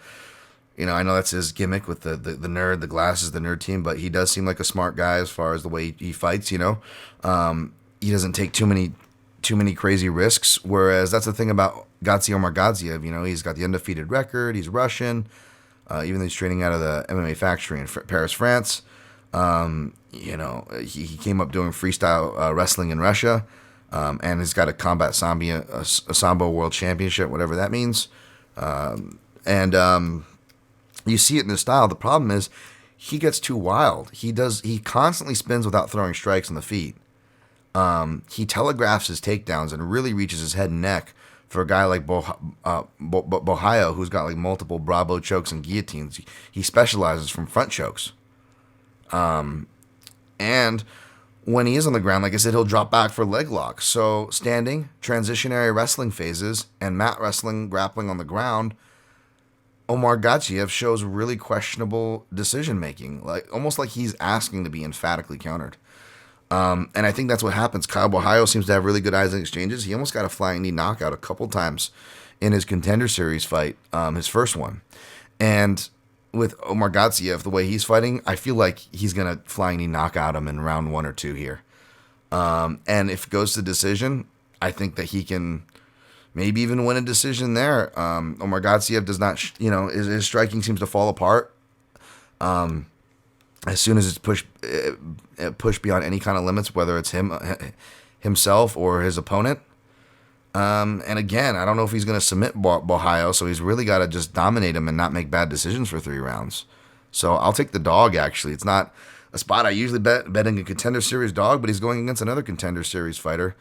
Speaker 1: know that's his gimmick with the nerd, the glasses, the nerd team, but he does seem like a smart guy as far as the way he fights, He doesn't take too many crazy risks, whereas that's the thing about Omar Gadziev. He's got the undefeated record, he's Russian, even though he's training out of the MMA factory in Paris, France. He came up doing freestyle wrestling in Russia. and he's got a combat a Sambo World Championship, whatever that means. And you see it in his style. The problem is he gets too wild. He constantly spins without throwing strikes on the feet. He telegraphs his takedowns and really reaches his head and neck for a guy like Bohio, who's got like multiple Bravo chokes and guillotines. He specializes from front chokes. And when he is on the ground, like I said, he'll drop back for leg locks. So standing, transitionary wrestling phases, and mat wrestling, grappling on the ground, Omar Gatziev shows really questionable decision making, like almost like he's asking to be emphatically countered. And I think that's what happens. Kyle Bohio seems to have really good eyes and exchanges. He almost got a flying knee knockout a couple times in his Contender Series fight, his first one. And with Omar Gatziev, the way he's fighting, I feel like he's going to flying knee knock out him in round 1 or 2 here. And if it goes to decision, I think that he can maybe even win a decision there. Omar Gatziev does not, his striking seems to fall apart. As soon as it's pushed beyond any kind of limits, whether it's himself or his opponent. And again, I don't know if he's going to submit Bohio, so he's really got to just dominate him and not make bad decisions for 3 rounds. So I'll take the dog, actually. It's not a spot I usually betting a Contender Series dog, but he's going against another Contender Series fighter.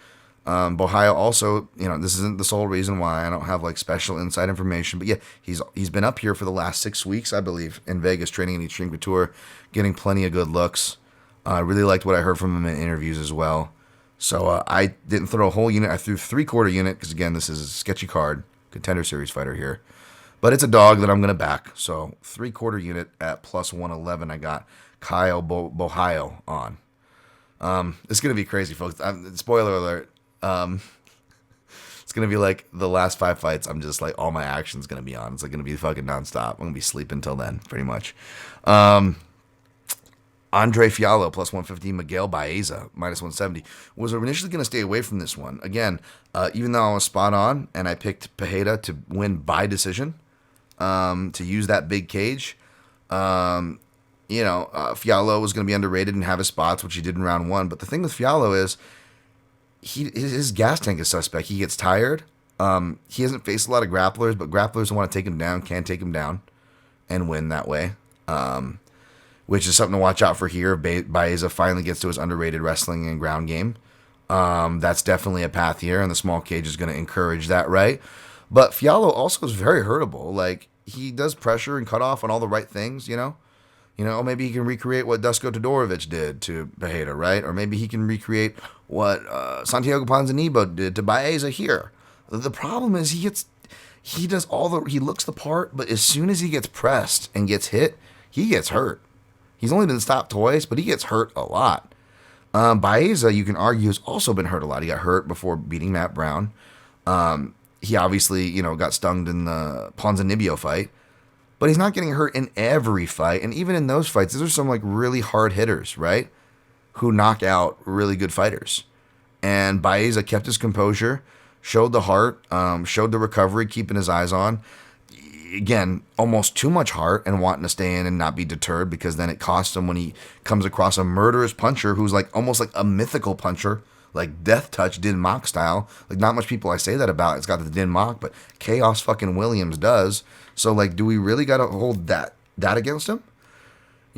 Speaker 1: Bohio also, this isn't the sole reason why I don't have like special inside information, but yeah, he's been up here for the last 6 weeks, I believe, in Vegas training in Extreme Couture, getting plenty of good looks. I really liked what I heard from him in interviews as well. So I didn't throw a whole unit. I threw 3/4 unit because, again, this is a sketchy card, Contender Series fighter here. But it's a dog that I'm going to back. So 3/4 unit at plus 111. I got Kyle Bohio on. It's going to be crazy, folks. Spoiler alert. It's going to be like the last 5 fights. I'm just like, all my action's going to be on. It's like going to be fucking nonstop. I'm going to be sleeping until then, pretty much. Andre Fiala, plus 150. Miguel Baeza, minus 170. Was initially going to stay away from this one. Again, even though I was spot on and I picked Pereira to win by decision, to use that big cage, Fiala was going to be underrated and have his spots, which he did in round 1. But the thing with Fiala is his gas tank is suspect. He gets tired. He hasn't faced a lot of grapplers, but grapplers want to take him down, can take him down and win that way. Which is something to watch out for here. Baeza finally gets to his underrated wrestling and ground game. That's definitely a path here, and the small cage is going to encourage that, right? But Fiala also is very hurtable. Like, he does pressure and cut off on all the right things, maybe he can recreate what Dusko Todorovic did to Pereira, right? Or maybe he can recreate what Santiago Ponzinibbio did to Baeza here. The problem is he looks the part, but as soon as he gets pressed and gets hit, he gets hurt. He's only been stopped twice, but he gets hurt a lot. Baeza, you can argue, has also been hurt a lot. He got hurt before beating Matt Brown. He obviously, got stung in the Ponzinibbio fight. But he's not getting hurt in every fight. And even in those fights, these are some like really hard hitters, right? Who knock out really good fighters. And Baeza kept his composure, showed the heart, showed the recovery, keeping his eyes on. Again, almost too much heart and wanting to stay in and not be deterred, because then it costs him when he comes across a murderous puncher who's like almost like a mythical puncher, like Death Touch, Din Mock style. Like, not much people I say that about. It's got the Din Mock, but Chaos fucking Williams does. So, like, do we really got to hold that against him?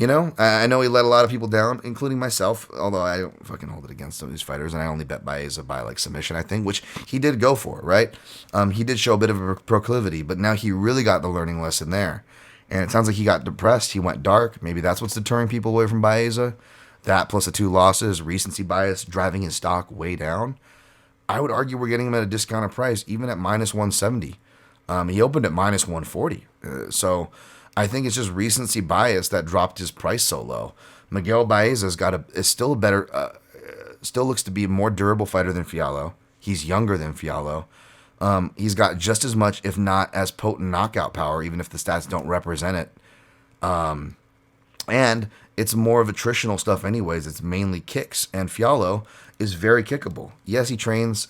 Speaker 1: I know he let a lot of people down, including myself, although I don't fucking hold it against some of these fighters, and I only bet Baeza by, like, submission, I think, which he did go for, right? He did show a bit of a proclivity, but now he really got the learning lesson there. And it sounds like he got depressed. He went dark. Maybe that's what's deterring people away from Baeza. That plus the 2 losses, recency bias, driving his stock way down. I would argue we're getting him at a discounted price, even at minus 170. He opened at minus 140. So I think it's just recency bias that dropped his price so low. Miguel Baeza's is still a better, still looks to be a more durable fighter than Fiala. He's younger than Fiala. He's got just as much, if not as potent knockout power, even if the stats don't represent it. And it's more of attritional stuff anyways. It's mainly kicks. And Fiala is very kickable. Yes, he trains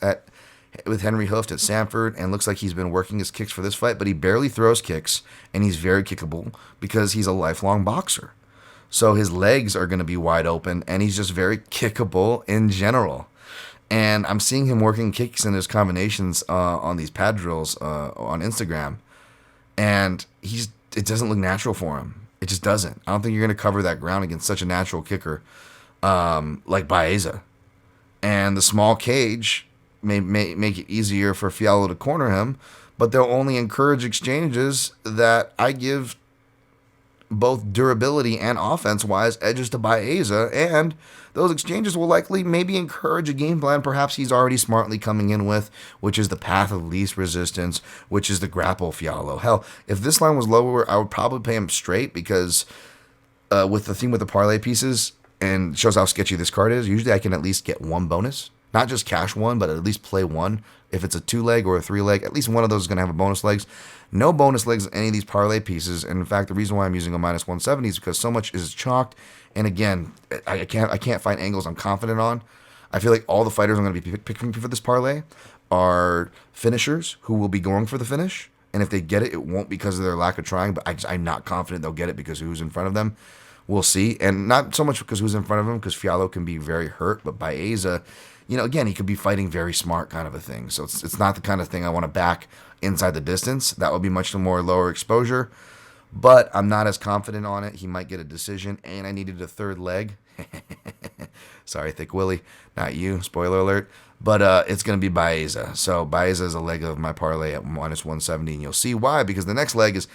Speaker 1: with Henry Hooft at Sanford and looks like he's been working his kicks for this fight, but he barely throws kicks, and he's very kickable because he's a lifelong boxer. So his legs are going to be wide open, and he's just very kickable in general. And I'm seeing him working kicks and his combinations on these pad drills on Instagram, and it doesn't look natural for him. It just doesn't. I don't think you're going to cover that ground against such a natural kicker like Baeza. And the small cage may make it easier for Fiala to corner him, but they'll only encourage exchanges that I give both durability and offense-wise edges to Baeza, and those exchanges will likely maybe encourage a game plan perhaps he's already smartly coming in with, which is the path of least resistance, which is the grapple Fialo. Hell, if this line was lower, I would probably pay him straight because with the theme with the parlay pieces, and it shows how sketchy this card is, usually I can at least get one bonus. Not just cash one, but at least play one. If it's a 2-leg or a 3-leg, at least one of those is going to have a bonus legs. No bonus legs in any of these parlay pieces. And in fact, the reason why I'm using a minus 170 is because so much is chalked. And again, I can't find angles I'm confident on. I feel like all the fighters I'm going to be picking for this parlay are finishers who will be going for the finish. And if they get it, it won't because of their lack of trying. But I'm not confident they'll get it because of who's in front of them. We'll see. And not so much because who's in front of him, because Fialo can be very hurt. But Baeza, again, he could be fighting very smart kind of a thing. So it's not the kind of thing I want to back inside the distance. That would be much more lower exposure. But I'm not as confident on it. He might get a decision. And I needed a third leg. Sorry, Thick Willie. Not you. Spoiler alert. But it's going to be Baeza. So Baeza is a leg of my parlay at minus 170. And you'll see why. Because the next leg is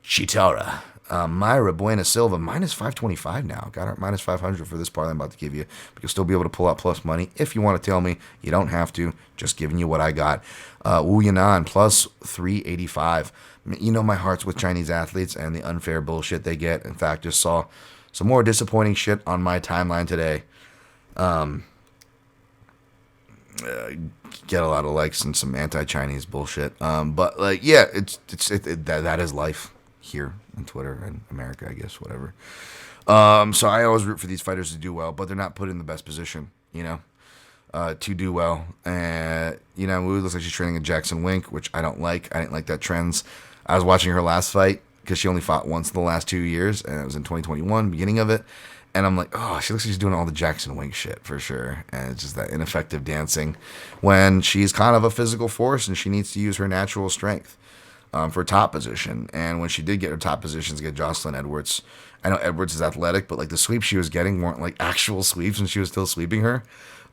Speaker 1: Chitara. Myra Buena Silva, minus 525 now. Got her at minus 500 for this parlay I'm about to give you. But you'll still be able to pull out plus money. If you want to tell me, you don't have to. Just giving you what I got. Wu Yanan, plus 385. My heart's with Chinese athletes and the unfair bullshit they get. In fact, just saw some more disappointing shit on my timeline today. Get a lot of likes and some anti-Chinese bullshit. But that is life here on Twitter and America, I guess, whatever. So I always root for these fighters to do well, but they're not put in the best position, to do well. And, Wu looks like she's training a Jackson Wink, which I don't like. I didn't like that trends. I was watching her last fight because she only fought once in the last 2 years, and it was in 2021, beginning of it. And I'm like, oh, she looks like she's doing all the Jackson Wink shit for sure. And it's just that ineffective dancing when she's kind of a physical force and she needs to use her natural strength. For top position. And when she did get her top positions against Jocelyn Edwards, I know Edwards is athletic, but like the sweeps she was getting weren't like actual sweeps and she was still sweeping her.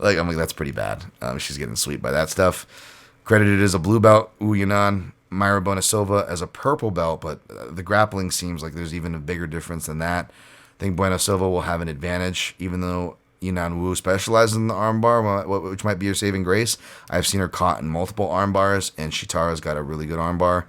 Speaker 1: I'm like, that's pretty bad. She's getting swept by that stuff. Credited as a blue belt, Wu Yanan. Myra Buena Silva as a purple belt, but the grappling seems like there's even a bigger difference than that. I think Buena Silva will have an advantage, even though Yanan Wu specializes in the armbar, which might be her saving grace. I've seen her caught in multiple armbars, and Chitara's got a really good armbar.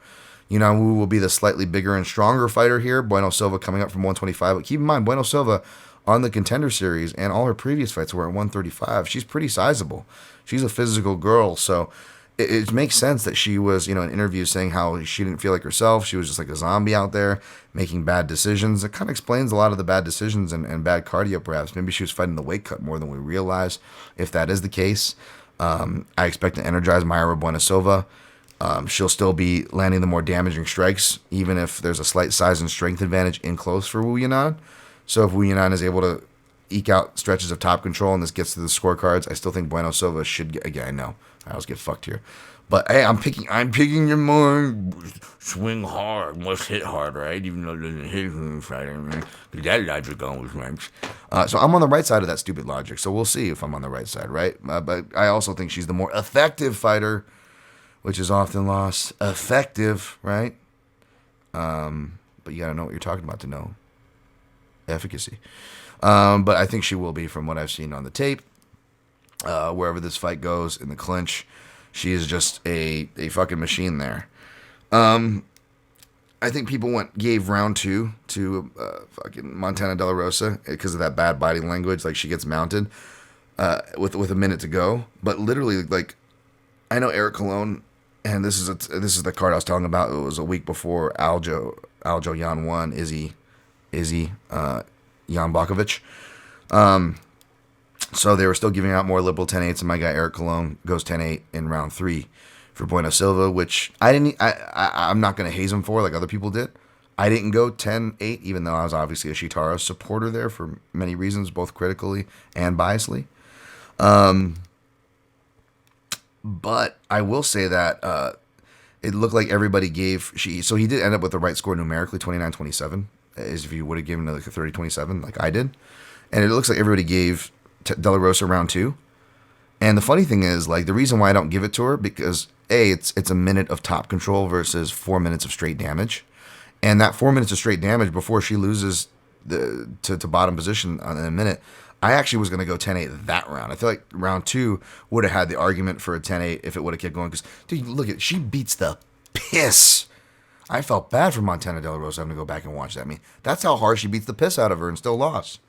Speaker 1: Yanan Wu will be the slightly bigger and stronger fighter here. Bueno Silva coming up from 125. But keep in mind, Bueno Silva on the Contender Series and all her previous fights were at 135. She's pretty sizable. She's a physical girl. So it makes sense that she was, in interviews saying how she didn't feel like herself. She was just like a zombie out there making bad decisions. It kind of explains a lot of the bad decisions and bad cardio, perhaps. Maybe she was fighting the weight cut more than we realize. If that is the case, I expect to energize Myra Buena Silva. She'll still be landing the more damaging strikes, even if there's a slight size and strength advantage in close for Wu Yanan. So if Wu Yanan is able to eke out stretches of top control and this gets to the scorecards, I still think Bueno Silva should get, again, I know, I always get fucked here. But hey, I'm picking your mind. Swing hard, must hit hard, right? Even though it doesn't hit right. I mean, that logic always makes. So I'm on the right side of that stupid logic. So we'll see if I'm on the right side, right? But I also think she's the more effective fighter, which is often lost. Effective, right? But you got to know what you're talking about to know efficacy. But I think she will be, from what I've seen on the tape. Wherever this fight goes in the clinch, she is just a fucking machine there. I think people gave round 2 to fucking Montana De La Rosa because of that bad body language. Like, she gets mounted with a minute to go. But literally, like, I know Eric Colon, and this is the card I was talking about. It was a week before Aljo Yan won, Izzy Jan Bokovic. So they were still giving out more liberal 10-8s, and my guy Eric Colon goes 10-8 in round 3 for Bueno Silva, which I'm not going to haze him for like other people did. I didn't go 10-8, even though I was obviously a Chitara supporter there for many reasons, both critically and biasly. But I will say that it looked like everybody gave so he did end up with the right score numerically, 29-27, as if you would have given like a 30-27 like I did. And it looks like everybody gave De La Rosa round 2. And the funny thing is, like, the reason why I don't give it to her, because it's a minute of top control versus 4 minutes of straight damage. And that 4 minutes of straight damage before she loses to bottom position in a minute, I actually was going to go 10-8 that round. I feel like round 2 would have had the argument for a 10-8 if it would have kept going. Because, dude, look at, she beats the piss. I felt bad for Montana De La Rosa having to go back and watch that. I mean, that's how hard she beats the piss out of her and still lost.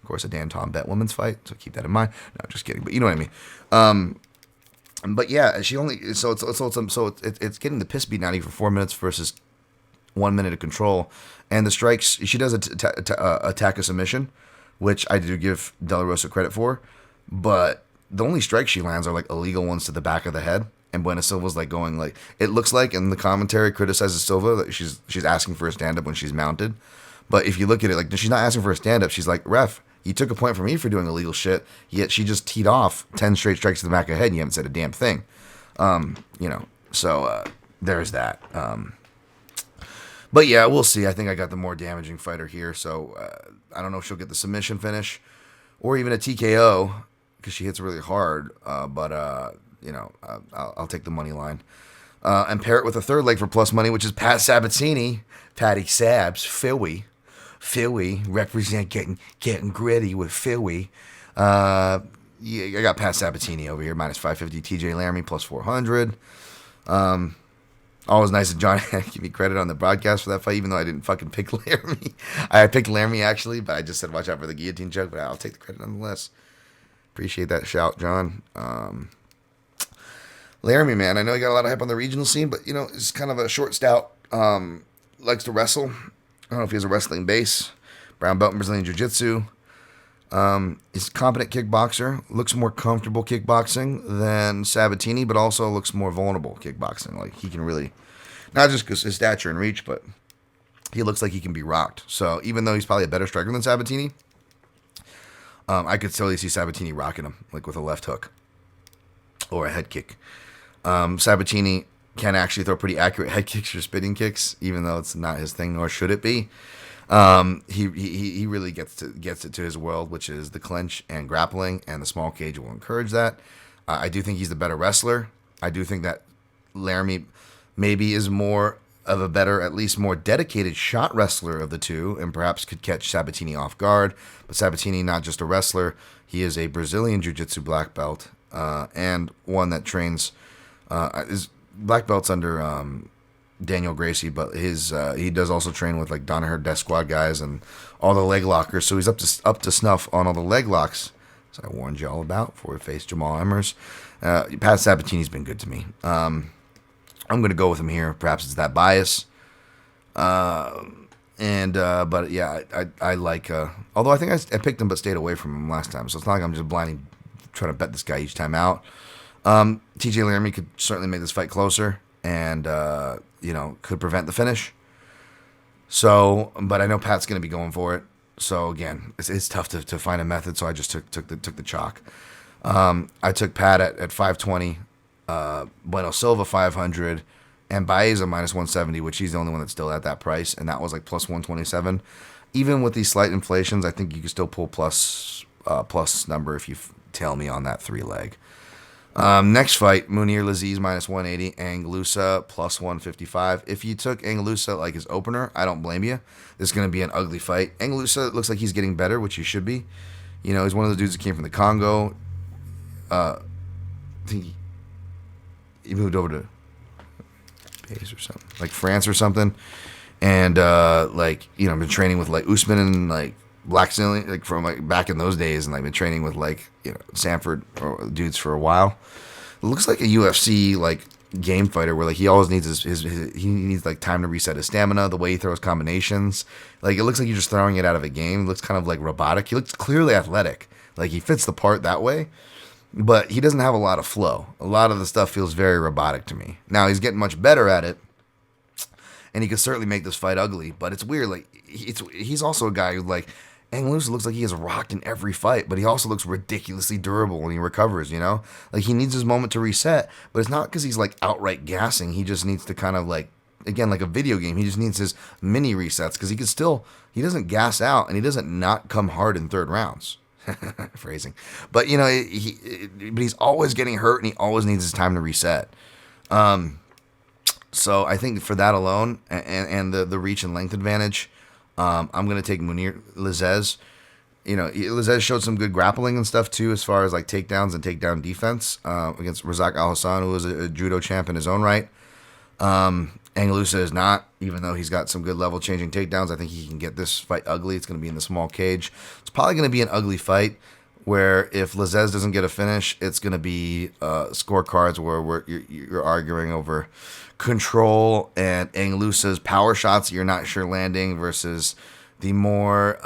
Speaker 1: Of course, a Dan Tom bet women's fight, so keep that in mind. No, just kidding, but you know what I mean. But yeah, she only so it's getting the piss beaten out of you for 4 minutes versus 1 minute of control, and the strikes she does attack a submission, which I do give De La Rosa credit for, but the only strikes she lands are like illegal ones to the back of the head. And Buena Silva's like going like, it looks like in the commentary criticizes Silva that she's asking for a stand up when she's mounted. But if you look at it, like, she's not asking for a stand up. She's like, ref, you took a point from me for doing illegal shit, yet she just teed off 10 straight strikes to the back of the head and you haven't said a damn thing. So there's that. But yeah, we'll see. I think I got the more damaging fighter here. So I don't know if she'll get the submission finish or even a TKO because she hits really hard. But I'll take the money line. And pair it with a third leg for plus money, which is Pat Sabatini. Patty Sabs, Philly, represent getting gritty with Philly. I got Pat Sabatini over here, minus 550. TJ Laramie, plus 400. Always nice of John to give me credit on the broadcast for that fight, even though I didn't fucking pick Laramie. I picked Laramie, actually, but I just said watch out for the guillotine choke, but I'll take the credit nonetheless. Appreciate that shout, John. Laramie, man, I know he got a lot of hype on the regional scene, but, it's kind of a short, stout, likes to wrestle. I don't know if he has a wrestling base. Brown belt in Brazilian Jiu-Jitsu. He's a competent kickboxer. Looks more comfortable kickboxing than Sabatini, but also looks more vulnerable kickboxing. Like, he can really, not just because his stature and reach, but he looks like he can be rocked. So even though he's probably a better striker than Sabatini, I could totally see Sabatini rocking him, like with a left hook or a head kick. Sabatini can actually throw pretty accurate head kicks or spinning kicks, even though it's not his thing, nor should it be. He really gets it to his world, which is the clinch and grappling, and the small cage will encourage that. I do think he's the better wrestler. I do think that Laramie maybe is more of a better, at least more dedicated shot wrestler of the two, and perhaps could catch Sabatini off guard. But Sabatini, not just a wrestler, he is a Brazilian Jiu-Jitsu black belt, and one that trains, is black belts under Daniel Gracie, but he does also train with like Danaher Death Squad guys and all the leg lockers, so he's up to snuff on all the leg locks, as I warned you all about before we face Jamal Emmers. Pat Sabatini's been good to me. I'm going to go with him here. Perhaps it's that bias. But yeah, I like, although I think I picked him but stayed away from him last time, so it's not like I'm just blindly trying to bet this guy each time out. TJ Laramie could certainly make this fight closer and, could prevent the finish. So, but I know Pat's going to be going for it. So again, it's tough to find a method. So I just took the chalk. I took Pat at 520, Bueno Silva 500, and Baeza minus 170, which he's the only one that's still at that price. And that was like plus 127. Even with these slight inflations, I think you can still pull plus number if you tail me on that 3-leg. Next fight, Munir Laziz minus 180, Angalusa plus 155. If you took Angalusa like his opener, I don't blame you. This is going to be an ugly fight. Angalusa looks like he's getting better, which he should be. He's one of the dudes that came from the Congo. I think he moved over to Pays or something, like France or something. And, been training with like Usman and like Black Zillion, like from like back in those days, and like been training with like Sanford or dudes for a while. It looks like a UFC like game fighter where like he always needs he needs like time to reset his stamina. The way he throws combinations, like it looks like you're just throwing it out of a game. It looks kind of like robotic. He looks clearly athletic, like he fits the part that way, but he doesn't have a lot of flow. A lot of the stuff feels very robotic to me. Now he's getting much better at it, and he could certainly make this fight ugly. But it's weird, like he's also a guy who like. Anguissa looks like he is rocked in every fight, but he also looks ridiculously durable when he recovers, you know? Like, he needs his moment to reset, but it's not because he's, like, outright gassing. He just needs to kind of, like, again, like a video game, he just needs his mini resets because he doesn't gas out and he doesn't not come hard in third rounds. Phrasing. But, you know, but he's always getting hurt and he always needs his time to reset. So I think for that alone and the reach and length advantage, I'm going to take Munir Lazzez. You know, Lazzez showed some good grappling and stuff too, as far as like takedowns and takedown defense against Razak Al Hassan, who was a judo champ in his own right. Anguissa is not, even though he's got some good level changing takedowns. I think he can get this fight ugly. It's going to be in the small cage. It's probably going to be an ugly fight where if Lazzez doesn't get a finish, it's going to be scorecards where you're arguing over control and Anguissa's power shots that you're not sure landing versus the more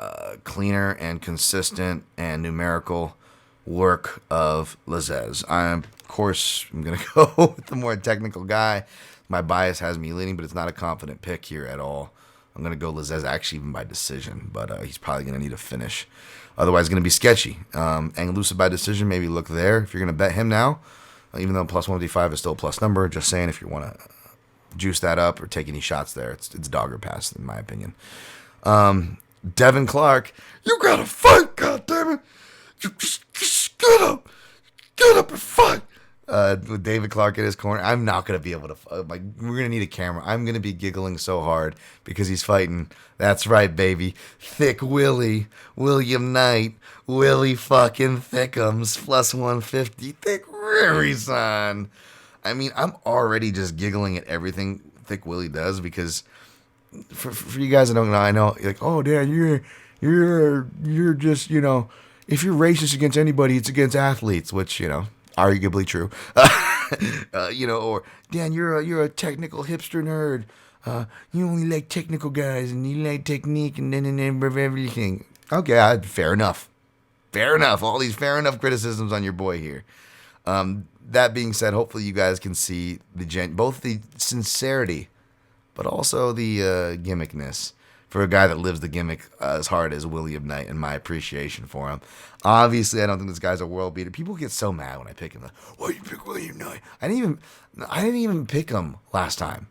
Speaker 1: cleaner and consistent and numerical work of Lazzez. Of course, I'm going to go with the more technical guy. My bias has me leaning, but it's not a confident pick here at all. I'm going to go Lazzez actually even by decision, but he's probably going to need a finish. Otherwise, it's going to be sketchy. Anguissa by decision, maybe look there. If you're going to bet him now, even though plus 155 is still a plus number, just saying if you want to juice that up or take any shots there, it's dog or pass, in my opinion. Devin Clark, you got to fight, goddammit. You just get up and fight. With David Clark in his corner, I'm not going to be able to, like, we're going to need a camera. I'm going to be giggling so hard because he's fighting, that's right, baby, Thick Willie, William Knight, Willie fucking Thickums, plus 150, Thick Riri-san. I mean, I'm already just giggling at everything Thick Willie does because for you guys that don't know, I know, you're like, oh, Dan, you're just, you know, if you're racist against anybody, it's against athletes, which, you know, arguably true. You know, or Dan, you're a technical hipster nerd. You only like technical guys, and you like technique, and then everything. Okay, fair enough. Fair enough. All these fair enough criticisms on your boy here. That being said, hopefully you guys can see both the sincerity, but also the gimmickness for a guy that lives the gimmick as hard as William Knight, and my appreciation for him. Obviously, I don't think this guy's a world beater. People get so mad when I pick him. Like, why you pick William Knight? I didn't even pick him last time,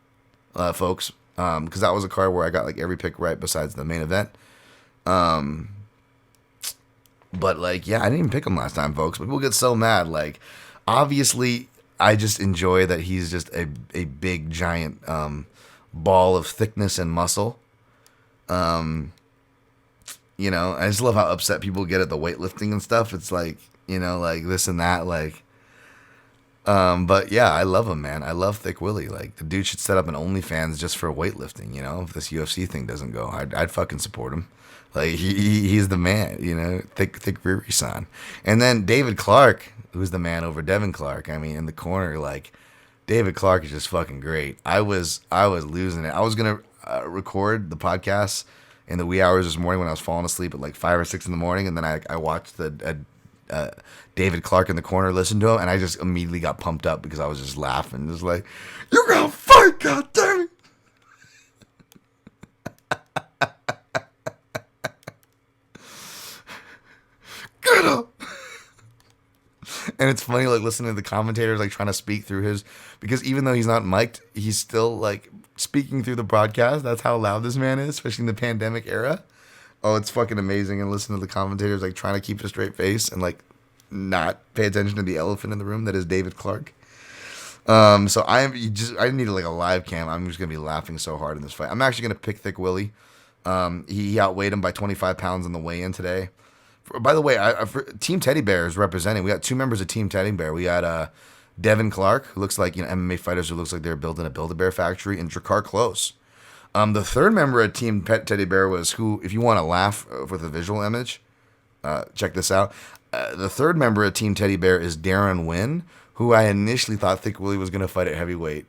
Speaker 1: folks, because that was a card where I got like every pick right besides the main event. But like, yeah, I didn't even pick him last time, folks. But people get so mad. Like, obviously, I just enjoy that he's just a big giant ball of thickness and muscle. You know, I just love how upset people get at the weightlifting and stuff. It's like, you know, like this and that, like, but yeah, I love him, man. I love Thick Willie. Like, the dude should set up an OnlyFans just for weightlifting, you know, if this UFC thing doesn't go, I'd fucking support him. Like, he's the man, you know, Thick Riri-san. And then David Clark, who's the man over Devin Clark. I mean, in the corner, like, David Clark is just fucking great. I was losing it. I was going to record the podcast in the wee hours this morning when I was falling asleep at like 5 or 6 in the morning, and then I watched the David Clark in the corner, listened to him, and I just immediately got pumped up because I was just laughing, just like, "You gotta fight, goddammit!" Get up! And it's funny, like, listening to the commentators, like, trying to speak through his, because even though he's not mic'd, he's still, like, speaking through the broadcast. That's how loud this man is, especially in the pandemic era. Oh, it's fucking amazing. And listen to the commentators, like, trying to keep a straight face and, like, not pay attention to the elephant in the room that is David Clark. So I need like a live cam. I'm just gonna be laughing so hard in this fight. I'm actually gonna pick Thick Willie. He outweighed him by 25 pounds in the weigh-in today. By the way, Team Teddy Bear is representing. We got 2 members of Team Teddy Bear. We got Devin Clark, who looks like, you know, MMA fighters who looks like they're building a Build-A-Bear factory, and Drakkar Klose. The third member of Team Teddy Bear was who, if you want to laugh with a visual image, check this out. The third member of Team Teddy Bear is Darren Nguyen, who I initially thought Thick Willie was going to fight at heavyweight.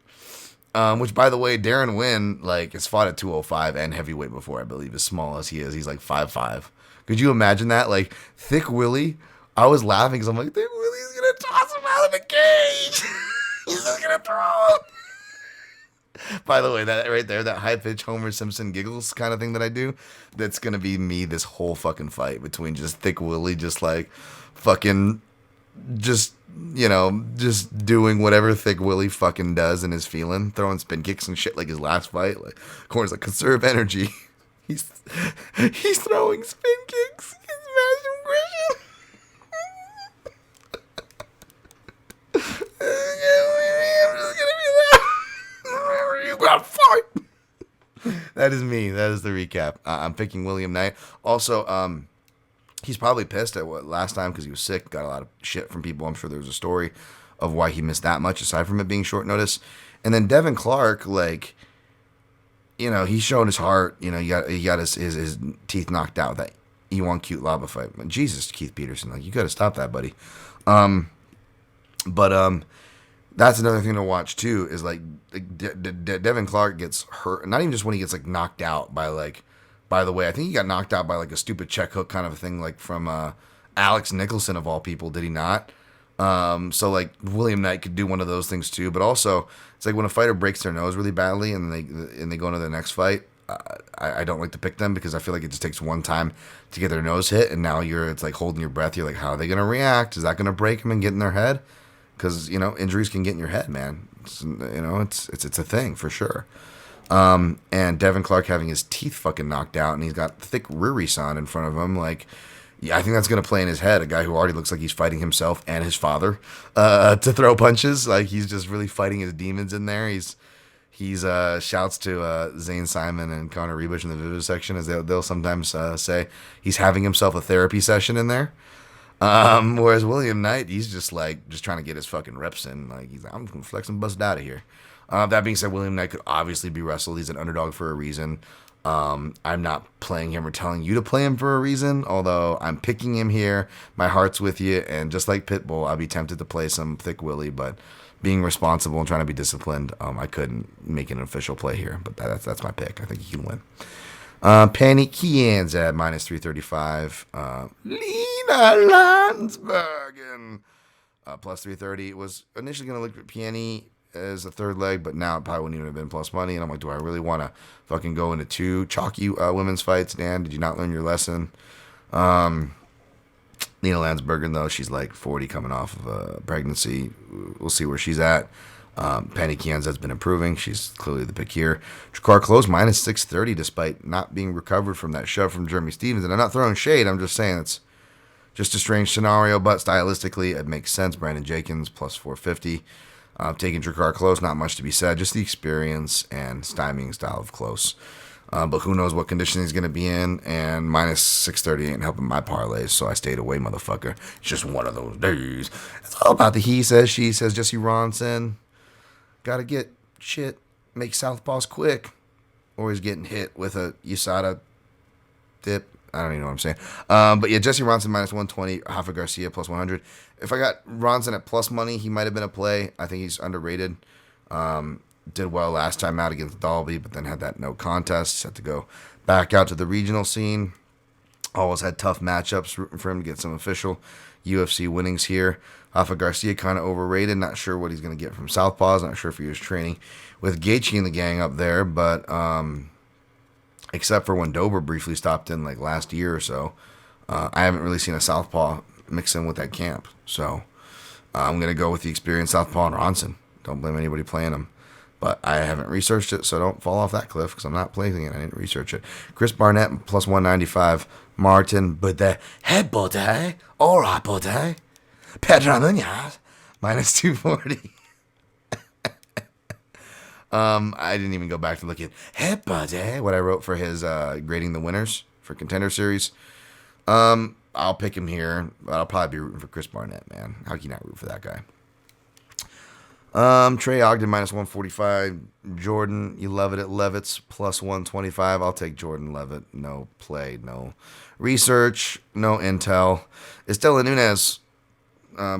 Speaker 1: Which, by the way, Darren Nguyen, like, has fought at 205 and heavyweight before, I believe, as small as he is. He's like 5'5". Could you imagine that? Like, Thick Willie, I was laughing because I'm like, Thick Willie's going to toss him out of the cage. He's just going to throw him. By the way, that right there, that high pitch Homer Simpson giggles kind of thing that I do, that's gonna be me this whole fucking fight between just Thick Willie, just like fucking, just just doing whatever Thick Willie fucking does and is feeling, throwing spin kicks and shit like his last fight. Like Corner's like conserve energy. He's throwing spin kicks. He's smashing aggression. I'm just gonna be that. You got fight. That is me. That is the recap. I'm picking William Knight. Also, he's probably pissed at what last time because he was sick. Got a lot of shit from people. I'm sure there was a story of why he missed that much, aside from it being short notice. And then Devin Clark, like, he's showing his heart. He got his teeth knocked out. That E1 cute lava fight. Jesus, Keith Peterson, like, you got to stop that, buddy. But that's another thing to watch too. Is like Devin Clark gets hurt. Not even just when he gets like knocked out by like. By the way, I think he got knocked out by like a stupid check hook kind of a thing, like from Alex Nicholson of all people. Did he not? So like William Knight could do one of those things too. But also, it's like when a fighter breaks their nose really badly and they go into the next fight. I don't like to pick them because I feel like it just takes one time to get their nose hit, and now it's like holding your breath. You're like, how are they gonna react? Is that gonna break them and get in their head? Because injuries can get in your head, man. It's a thing for sure. And Devin Clark having his teeth fucking knocked out, and he's got thick Riri-san in front of him. Like, yeah, I think that's gonna play in his head. A guy who already looks like he's fighting himself and his father to throw punches. Like he's just really fighting his demons in there. He's shouts to Zane Simon and Connor Rebush in the video section, as they'll sometimes say he's having himself a therapy session in there. Whereas William Knight, he's just trying to get his fucking reps in. Like he's like, I'm gonna flex and bust out of here. That being said, William Knight could obviously be wrestled. He's an underdog for a reason. I'm not playing him or telling you to play him for a reason, although I'm picking him here. My heart's with you, and just like Pitbull, I'll be tempted to play some Thick Willie, but being responsible and trying to be disciplined, I couldn't make an official play here. But that's my pick. I think he can win. Penny Kian's at minus 335. Lena Landsbergen plus 330. It was initially going to look at Penny as a third leg, but now it probably wouldn't even have been plus money. And I'm like, do I really want to fucking go into two chalky women's fights? Dan, did you not learn your lesson? Lena Landsbergen, though, she's like 40 coming off of a pregnancy. We'll see where she's at. Penny Kian's been improving. She's clearly the pick here. Jakar Close minus 630 despite not being recovered from that shove from Jeremy Stevens. And I'm not throwing shade. I'm just saying it's just a strange scenario, but stylistically it makes sense. Brandon Jenkins plus 450. Taking Jakar Close, not much to be said. Just the experience and stymieing style of Close. But who knows what condition he's going to be in. And minus 630 ain't helping my parlays, so I stayed away, motherfucker. It's just one of those days. It's all about the he says, she says. Jesse Ronson. Got to get shit, make southpaws quick, or he's getting hit with a USADA dip. I don't even know what I'm saying. But yeah, Jesse Ronson minus 120, Rafa Garcia plus 100. If I got Ronson at plus money, he might have been a play. I think he's underrated. Did well last time out against Dalby, but then had that no contest. Had to go back out to the regional scene. Always had tough matchups, rooting for him to get some official UFC winnings here. Rafa Garcia kind of overrated. Not sure what he's going to get from Southpaws. Not sure if he was training with Gaethje and the gang up there. But except for when Dober briefly stopped in like last year or so, I haven't really seen a Southpaw mix in with that camp. So I'm going to go with the experienced Southpaw and Ronson. Don't blame anybody playing him. But I haven't researched it, so don't fall off that cliff because I'm not playing it. I didn't research it. Chris Barnett plus 195. Martin Budde. Hey, Budde. All right, Budde. Pedro Munoz minus 240. I didn't even go back to look at Hey, Budde, what I wrote for his grading the winners for Contender Series. I'll pick him here, but I'll probably be rooting for Chris Barnett, man. How can you not root for that guy? Trey Ogden minus 145. Jordan, you love it at Levitt's plus 125. I'll take Jordan Levitt. No play, no research, no intel. Estela Nunes,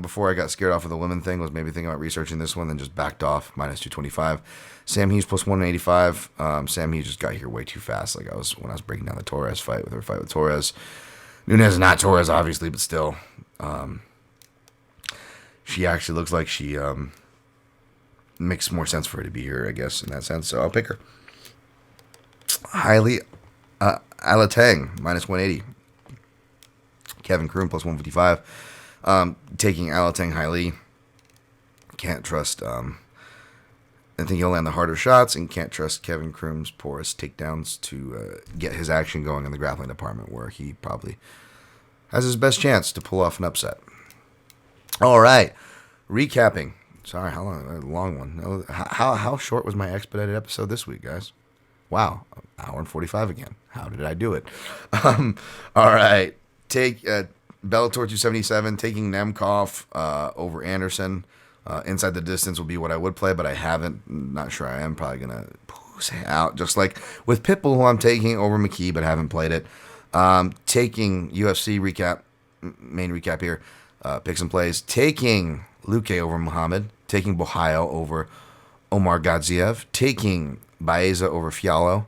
Speaker 1: before I got scared off of the women thing, was maybe thinking about researching this one, then just backed off, minus 225. Sam Hughes plus 185. Sam Hughes just got here way too fast. Like when I was breaking down the Torres fight with Torres. Nunes is not Torres, obviously, but still. She actually looks like she makes more sense for her to be here, I guess, in that sense. So I'll pick her. Highly Alateng, minus 180. Kevin Kroom, plus 155. Taking Alateng highly. Can't trust. I think he'll land the harder shots, and can't trust Kevin Kroom's porous takedowns to get his action going in the grappling department, where he probably has his best chance to pull off an upset. All right. Recapping. Sorry, how long? A long one. How short was my expedited episode this week, guys? Wow, an hour and 45 again. How did I do it? All right. Take Bellator 277, taking Nemkov over Anderson. Inside the distance will be what I would play, but I haven't. Not sure I am. Probably going to push out, just like with Pitbull, who I'm taking over McKee, but haven't played it. Taking UFC recap, main recap here, picks and plays. Taking Luque over Muhammad. Taking Bohayo over Omar Gadziev. Taking Baeza over Fiala.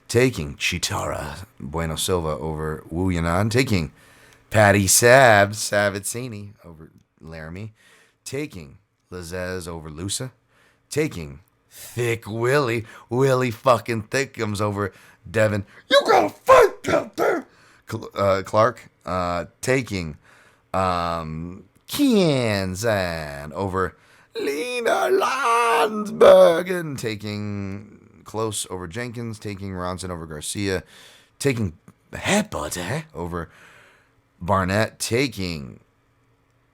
Speaker 1: Taking Chitara Bueno Silva over Wu Yanan. Taking Patty Savazzini over Laramie. Taking Lazez over Lusa. Taking Thick Willie fucking Thickums over Devin. You gotta fight out there. Clark. Taking Kianzan over Lena Landsbergen. Taking Close over Jenkins. Taking Ronson over Garcia. Taking Headbutt over Barnett. Taking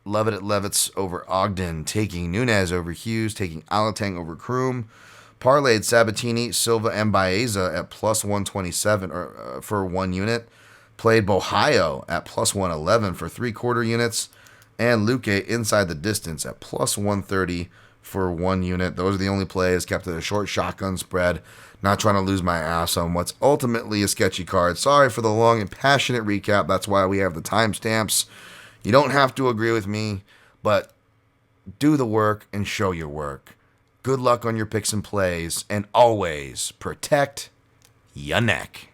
Speaker 1: Levitt over Ogden. Taking Nunez over Hughes. Taking Alateng over Kroom. Parlayed Sabatini, Silva, and Baeza at plus 127 for 1 unit. Played Bohayo at plus 111 for 3/4 units. And Luque inside the distance at plus 130 for 1 unit. Those are the only plays. Kept it a short shotgun spread. Not trying to lose my ass on what's ultimately a sketchy card. Sorry for the long and passionate recap. That's why we have the timestamps. You don't have to agree with me, but do the work and show your work. Good luck on your picks and plays, and always protect your neck.